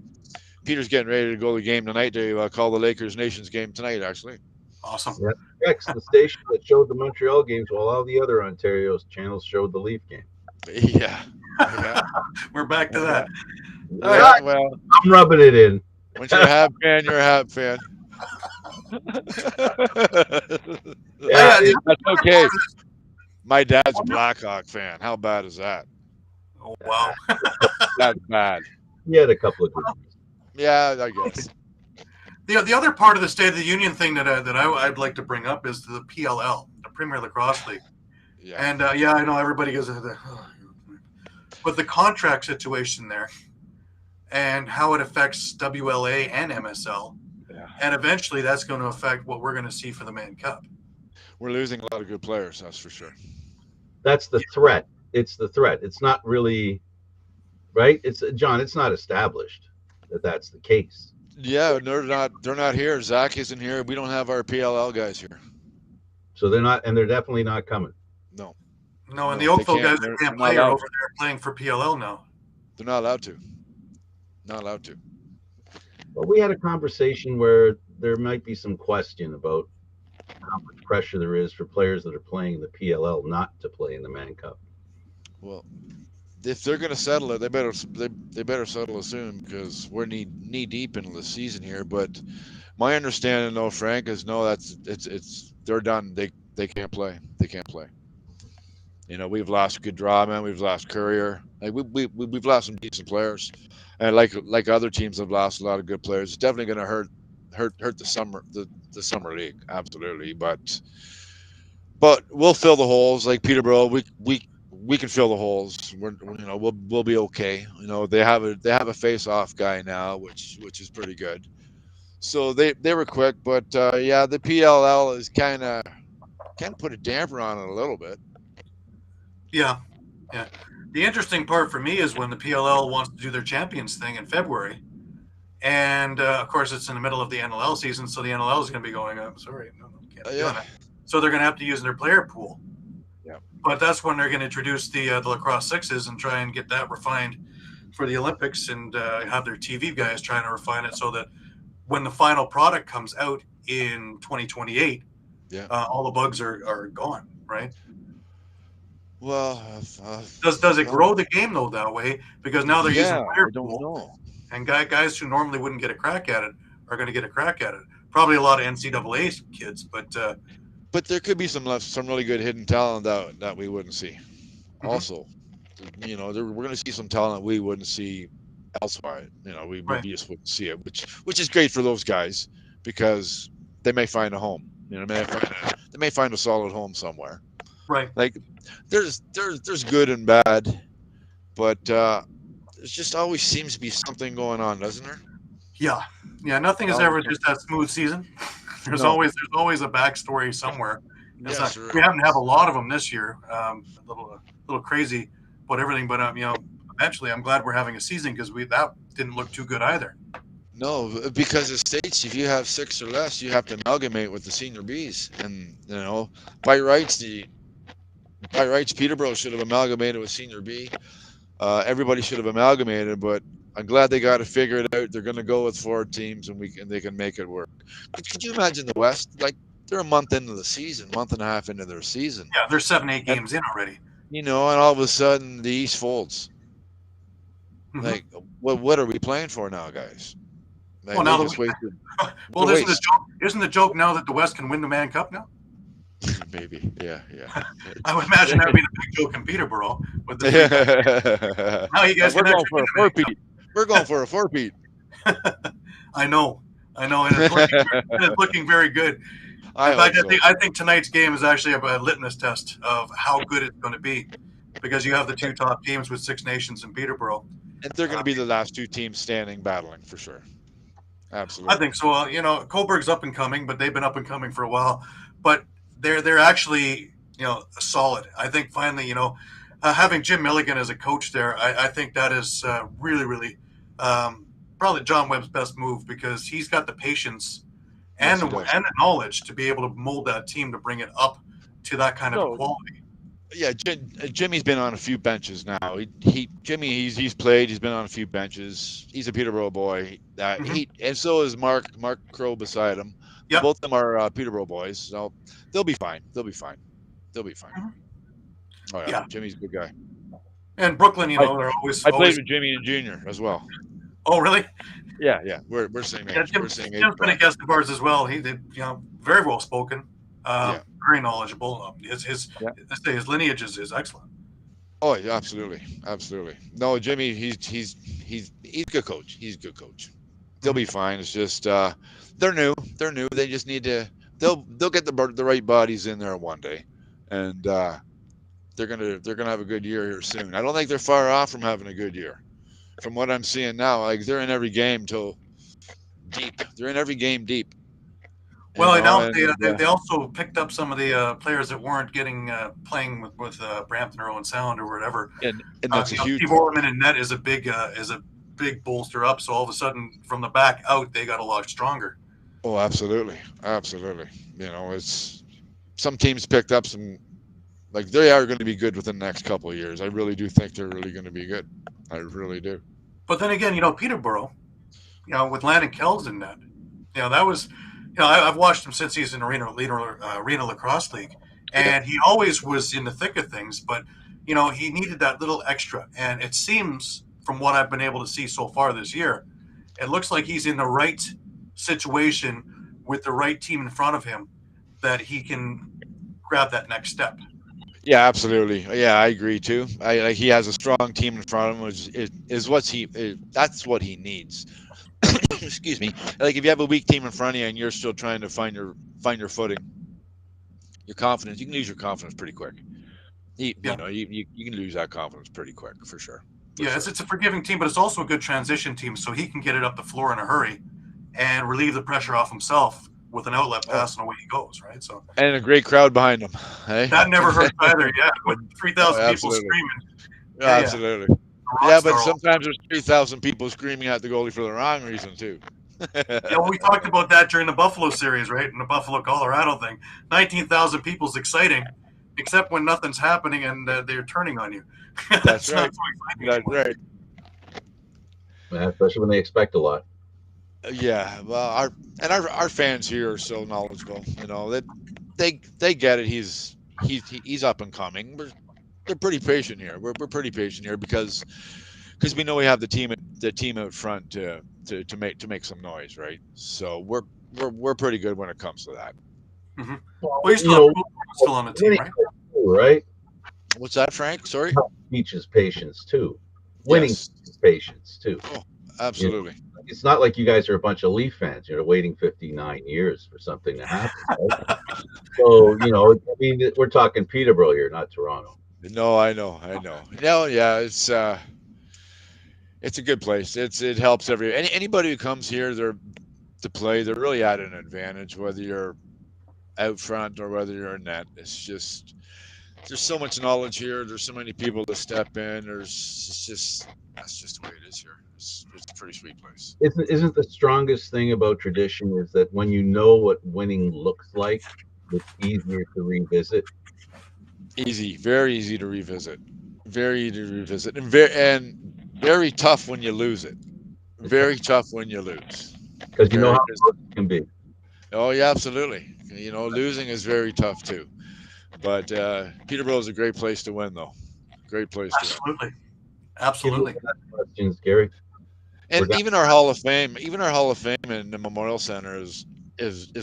B: Peter's getting ready to go to the game tonight to call the Lakers Nations game tonight. Actually.
C: Awesome.
A: Yeah, X, the station that showed the Montreal games, while all the other Ontario's channels showed the Leaf game.
B: Yeah. Yeah.
C: We're back to
B: Yeah.
C: that. All
B: Yeah.
C: right.
B: Well,
A: I'm rubbing it in.
B: once you're a Hab fan, you're a Hab fan.
A: Yeah,
C: Yeah,
B: That's okay. My dad's a Blackhawk fan. How bad is that?
C: oh, wow.
A: yeah,
B: That's bad.
A: he had a couple of good ones.
B: Yeah, I guess.
C: The other part of the State of the Union thing I'd like to bring up is the PLL, the Premier Lacrosse League.
B: Yeah.
C: And yeah, I know everybody goes, but the contract situation there and how it affects WLA and MSL,
B: Yeah.
C: and eventually that's going to affect what we're going to see for the Mann Cup.
B: We're losing a lot of good players, that's for sure.
A: That's the threat. It's the threat. It's not really right. It's John. It's not established that that's the case.
B: Yeah, they're not here. Zach isn't here. We don't have our PLL guys here.
A: So they're not, and they're definitely not coming.
B: No.
C: No, and
B: No,
C: the
B: they
C: Oakville
B: can't.
C: guys
B: They're
C: that can't
B: not
C: play are
B: allowed.
C: over there playing for PLL now.
B: They're not allowed to. Not allowed to.
A: Well, we had a conversation where there might be some question about how much pressure there is for players that are playing in the PLL not to play in the Mann Cup.
B: Well, if they're going to settle it, they better settle it soon because we're knee deep into the season here. But my understanding, though, Frank, is no, that's it's they're done. They can't play. They can't play. You know, we've lost good man. We've lost Courier. Like we've lost some decent players, and like other teams have lost a lot of good players. It's definitely going to hurt the summer league, absolutely. But we'll fill the holes. Like Peterborough, we can fill the holes. We'll be okay. You know, they have a face off guy now, which is pretty good. So they were quick, but yeah, the PLL is kind of put a damper on it a little bit.
C: Yeah, yeah. The interesting part for me is when the PLL wants to do their champions thing in February, and of course it's in the middle of the NLL season, so the NLL is going to be going. I'm sorry, no, can't be doing
B: Yeah,
C: it. So they're going to have to use their player pool.
B: yeah.
C: But that's when they're going to introduce the lacrosse sixes and try and get that refined for the Olympics, and have their TV guys trying to refine it so that when the final product comes out in 2028,
B: Yeah.
C: all the bugs are gone, right?
B: Well,
C: Does it
B: well,
C: grow the game though that way? Because now they're using
B: yeah.
C: player
B: I don't
C: pool,
B: know.
C: and guys who normally wouldn't get a crack at it are going to get a crack at it. Probably a lot of NCAA kids, but
B: But there could be some really good hidden talent that we wouldn't see.
C: mhm,
B: Also, you know, we're going to see some talent we wouldn't see elsewhere. You know, we
C: right,
B: just wouldn't see it, which is great for those guys because they may find a home. You know, they may find a solid home somewhere.
C: right,
B: Like there's good and bad, but there's just always seems to be something going on, doesn't there?
C: yeah, yeah. Nothing is
B: Always
C: ever just
B: something.
C: that smooth season.
B: No.
C: There's always a backstory somewhere. It's not,
B: Yes, there
C: we happen to have a
B: is.
C: lot of them this year. A little crazy about everything, but eventually I'm glad we're having a season because we that didn't look too good either.
B: No, because the states, if you have six or less, you have to amalgamate with the senior Bs, and you know, by rights, Peterborough should have amalgamated with senior B. Everybody should have amalgamated, but I'm glad they got to figure it out. They're going to go with four teams, and they can make it work. Could you imagine the West? Like they're a month into the season, month and a half into their season,
C: Yeah, they're 7, 8
B: and
C: games in already.
B: and all of a sudden the East folds.
C: Hmm.
B: Like, what are we playing for now, guys? Like
C: Well,
B: we
C: now
B: just wasted. What a
C: well, isn't the
B: waste.
C: joke? Isn't the joke now that the West can win the Man Cup now?
B: Maybe, yeah, yeah.
C: I would imagine that would be the big joke in Peterborough with the three guys. Now you
B: And
C: guys
B: we're
C: can
B: going
C: actually
B: for
C: win
B: a
C: the Man
B: four-peat. We're going for a four-peat.
C: Cup. I know, and it's looking very good.
B: I
C: In fact,
B: hope
C: I
B: so.
C: think I think tonight's game is actually a litmus test of how good it's going to be, because you have the two top teams with Six Nations and Peterborough.
B: And they're going
C: Uh,
B: to be the last two teams standing, battling for sure.
C: I
B: Absolutely.
C: think so. Coburg's up and coming, but they've been up and coming for a while. But they're actually solid. I think finally having Jim Milligan as a coach there, I think that is really really probably John Webb's best move, because he's got the patience
B: Yes,
C: and
B: he does.
C: the knowledge to be able to mold that team to bring it up to that kind of a
B: No,
C: quality.
B: yeah, Jimmy's been on a few benches now. Jimmy, he's played. He's been on a few benches. He's a Peterborough boy.
C: Hmm.
B: And so is Mark Crow beside him.
C: Yep.
B: Both of them are Peterborough boys, so they'll be fine. They'll be fine. They'll be fine.
C: Hmm.
B: Oh yeah,
C: Yeah.
B: Jimmy's a good guy.
C: And Brooklyn,
B: I
C: they're always
B: I played
C: always.
B: with Jimmy and Junior as well.
C: Oh, really?
B: Yeah, yeah. We're same
C: Yeah,
B: age. We're same age
C: Tim's been a
B: bracket.
C: guest of ours as well. He did, very well spoken,
B: Yeah,
C: very knowledgeable.
B: yeah.
C: Let's say his lineage is excellent.
B: Oh, yeah, absolutely, absolutely. No, Jimmy, he's a good coach. He's a good coach. They'll
C: Hmm.
B: be fine. It's just they're new. They're new. They just need to. They'll get the right bodies in there one day, and they're gonna have a good year here soon. I don't think they're far off from having a good year. From what I'm seeing now, like they're in every game till deep. They're in every game deep. You
C: Well, and
B: know,
C: now
B: and
C: they also picked up some of the players that weren't getting playing with Brampton or Owen Sound or whatever.
B: and that's a huge
C: Steve
B: one.
C: Orman in net is a big bolster up. So all of a sudden, from the back out, they got a lot stronger.
B: Oh, absolutely, absolutely. You know, it's some teams picked up some like they are going to be good within the next couple of years. I really do think they're really going to be good. I really do.
C: But then again, Peterborough. with Landon Kells in net. That was, I've watched him since he's in Arena Lacrosse League, and he always was in the thick of things. But he needed that little extra, and it seems from what I've been able to see so far this year, it looks like he's in the right situation with the right team in front of him that he can grab that next step.
B: Yeah, absolutely. Yeah, I agree too. He has a strong team in front of him, which is that's what he needs. Excuse me. Like if you have a weak team in front of you and you're still trying to find your footing, your confidence, you can lose your confidence pretty quick.
C: Yeah,
B: You can lose that confidence pretty quick for sure.
C: yeah, it's a forgiving team, but it's also a good transition team, so he can get it up the floor in a hurry and relieve the pressure off himself with an outlet
B: Oh,
C: pass and away he goes. Right, so
B: and a great crowd behind him. Hey.
C: that never hurts either. Yeah, with three
B: Oh,
C: thousand people
B: absolutely.
C: screaming.
B: Yeah,
C: Yeah,
B: absolutely.
C: a rock
B: Yeah, but
C: star.
B: sometimes there's 3,000 people screaming at the goalie for the wrong reason too.
C: Yeah, well, we talked about that during the Buffalo series, right? In the Buffalo Colorado thing, 19,000 people is exciting, except when nothing's happening and they're turning on you.
B: That's
C: That's not
B: right.
C: so exciting
B: That's
C: anymore.
B: right.
A: Especially when they expect a lot.
B: Yeah, well, our fans here are so knowledgeable. They get it. He's up and coming. They're pretty patient here. We're pretty patient here because we know we have the team out front to make some noise, right? So we're pretty good when it comes to that.
C: Mm-hmm.
A: Well,
C: Well, you still have still on the team,
A: winning
C: right?
A: too, right?
B: What's that, Frank? Sorry.
A: Teaches patience too. Winning
B: Yes.
A: teaches patience too.
B: Oh,
A: You know,
B: absolutely.
A: it's not like you guys are a bunch of Leaf fans, waiting 59 years for something to happen. Right? So, I mean, we're talking Peterborough here, not Toronto.
B: No, I know. No, yeah, it's a good place. It helps anybody who comes here to play. They're really at an advantage, whether you're out front or whether you're in net. It's just there's so much knowledge here. There's so many people to step in. That's just the way it is here. It's a pretty sweet place.
A: Isn't the strongest thing about tradition is that when you know what winning looks like, it's easier to revisit.
B: Easy, very easy to revisit. Very easy to revisit, and very tough when you lose it. Very tough when you lose.
A: Because you know
B: Very.
A: how close it can be.
B: Oh yeah, absolutely. Losing is very tough too. But Peterborough is a great place to win, though. Great place to win.
C: Absolutely,
A: Give me
C: absolutely.
A: questions, Gary. We're
B: And
A: down.
B: even our Hall of Fame in the Memorial Center is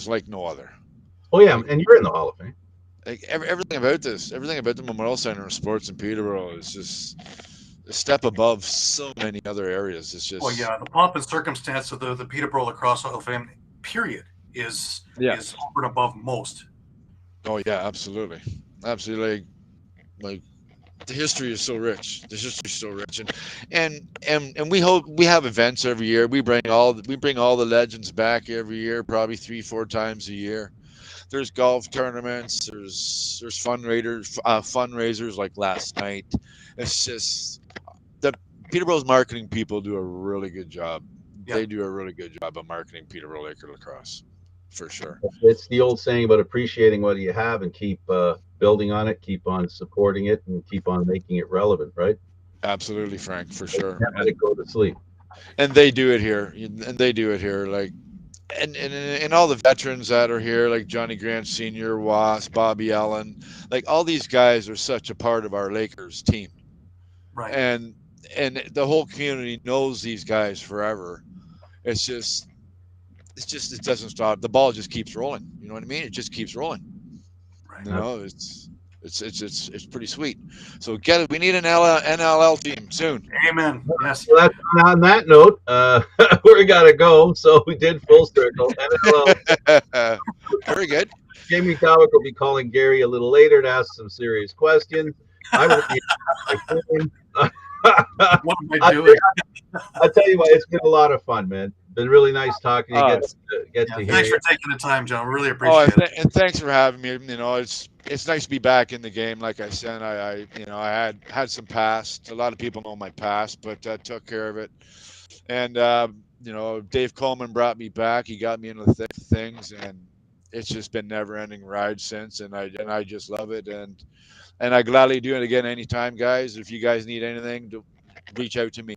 B: like no other.
A: Oh yeah,
B: Like,
A: and you're in the Hall of Fame.
B: like everything about the Memorial Center and sports in Peterborough is just a step above so many other areas. It's
C: Well,
B: just
C: yeah, the pomp and circumstance of the Peterborough Lacrosse Hall of Fame period is
B: yes.
C: over and above most.
B: Oh yeah, absolutely, absolutely. Like the history is so rich. The history is so rich, and we have events every year. We bring all the legends back every year, probably 3-4 times a year. There's golf tournaments. There's fundraisers like last night. It's just the Peterborough's marketing people do a really good job.
C: Yeah,
B: They do a really good job of marketing Peterborough Laker Lacrosse, for sure.
A: It's the old saying about appreciating what you have and keep building on it, keep on supporting it, and keep on making it relevant. Right?
B: Absolutely, Frank, for sure.
A: Can't let it go to sleep.
B: And they do it here. And they do it here. Like and all the veterans that are here, like Johnny Grant Sr., Was, Bobby Allen, like all these guys are such a part of our Lakers team,
C: right.
B: and the whole community knows these guys forever. It's just it doesn't stop. The ball just keeps rolling. You know what I mean? It just keeps rolling.
C: Right.
B: It's pretty sweet. So get it. We need an NLL team soon.
C: Amen. Yes.
A: Well, on that note, we gotta go. So we did full circle. NLL.
B: Very good.
A: Jamie Cowick will be calling Gary a little later to ask some serious questions. I will be.
C: What am I doing?
A: I'll tell you what, it's been a lot of fun, man. Been really nice talking to you.
B: Oh,
A: Get
C: Yeah,
A: to hear
C: thanks
A: you.
C: for taking the time, John. Really
B: Oh,
C: appreciate it.
B: and thanks for having me. It's nice to be back in the game. Like I said, I had some past. A lot of people know my past, but I took care of it. And Dave Coleman brought me back. He got me into the thick of things, and it's just been never-ending ride since. And I just love it. And I gladly do it again anytime, guys. If you guys need anything, reach out to me.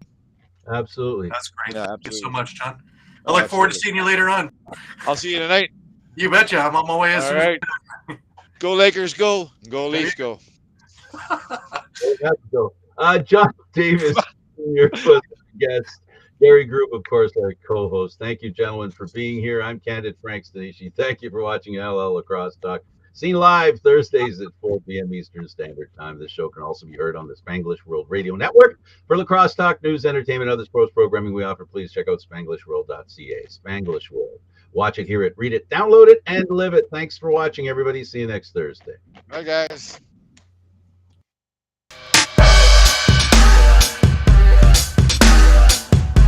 A: Absolutely.
C: That's great.
B: Yeah,
C: Thank you so
B: absolutely.
C: much, John. I look forward to
B: Absolutely.
C: seeing you later on.
B: I'll see you tonight.
C: You betcha. I'm on my way as
B: All
C: soon as.
B: right. Go Lakers, go. Go Leafs, go.
A: John Davis, Sr. was our guest. Gary Groob, of course, our co-host. Thank you, gentlemen, for being here. I'm Candid Frank Stanisci. Thank you for watching NLL Lacrosse Talk. Seen live Thursdays at 4 p.m. Eastern Standard Time. This show can also be heard on the Spanglish World Radio Network. For Lacrosse Talk, news, entertainment, and other sports programming we offer, please check out SpanglishWorld.ca. Spanglish World. Watch it, hear it, read it, download it, and live it. Thanks for watching, everybody. See you next Thursday.
B: Bye, guys.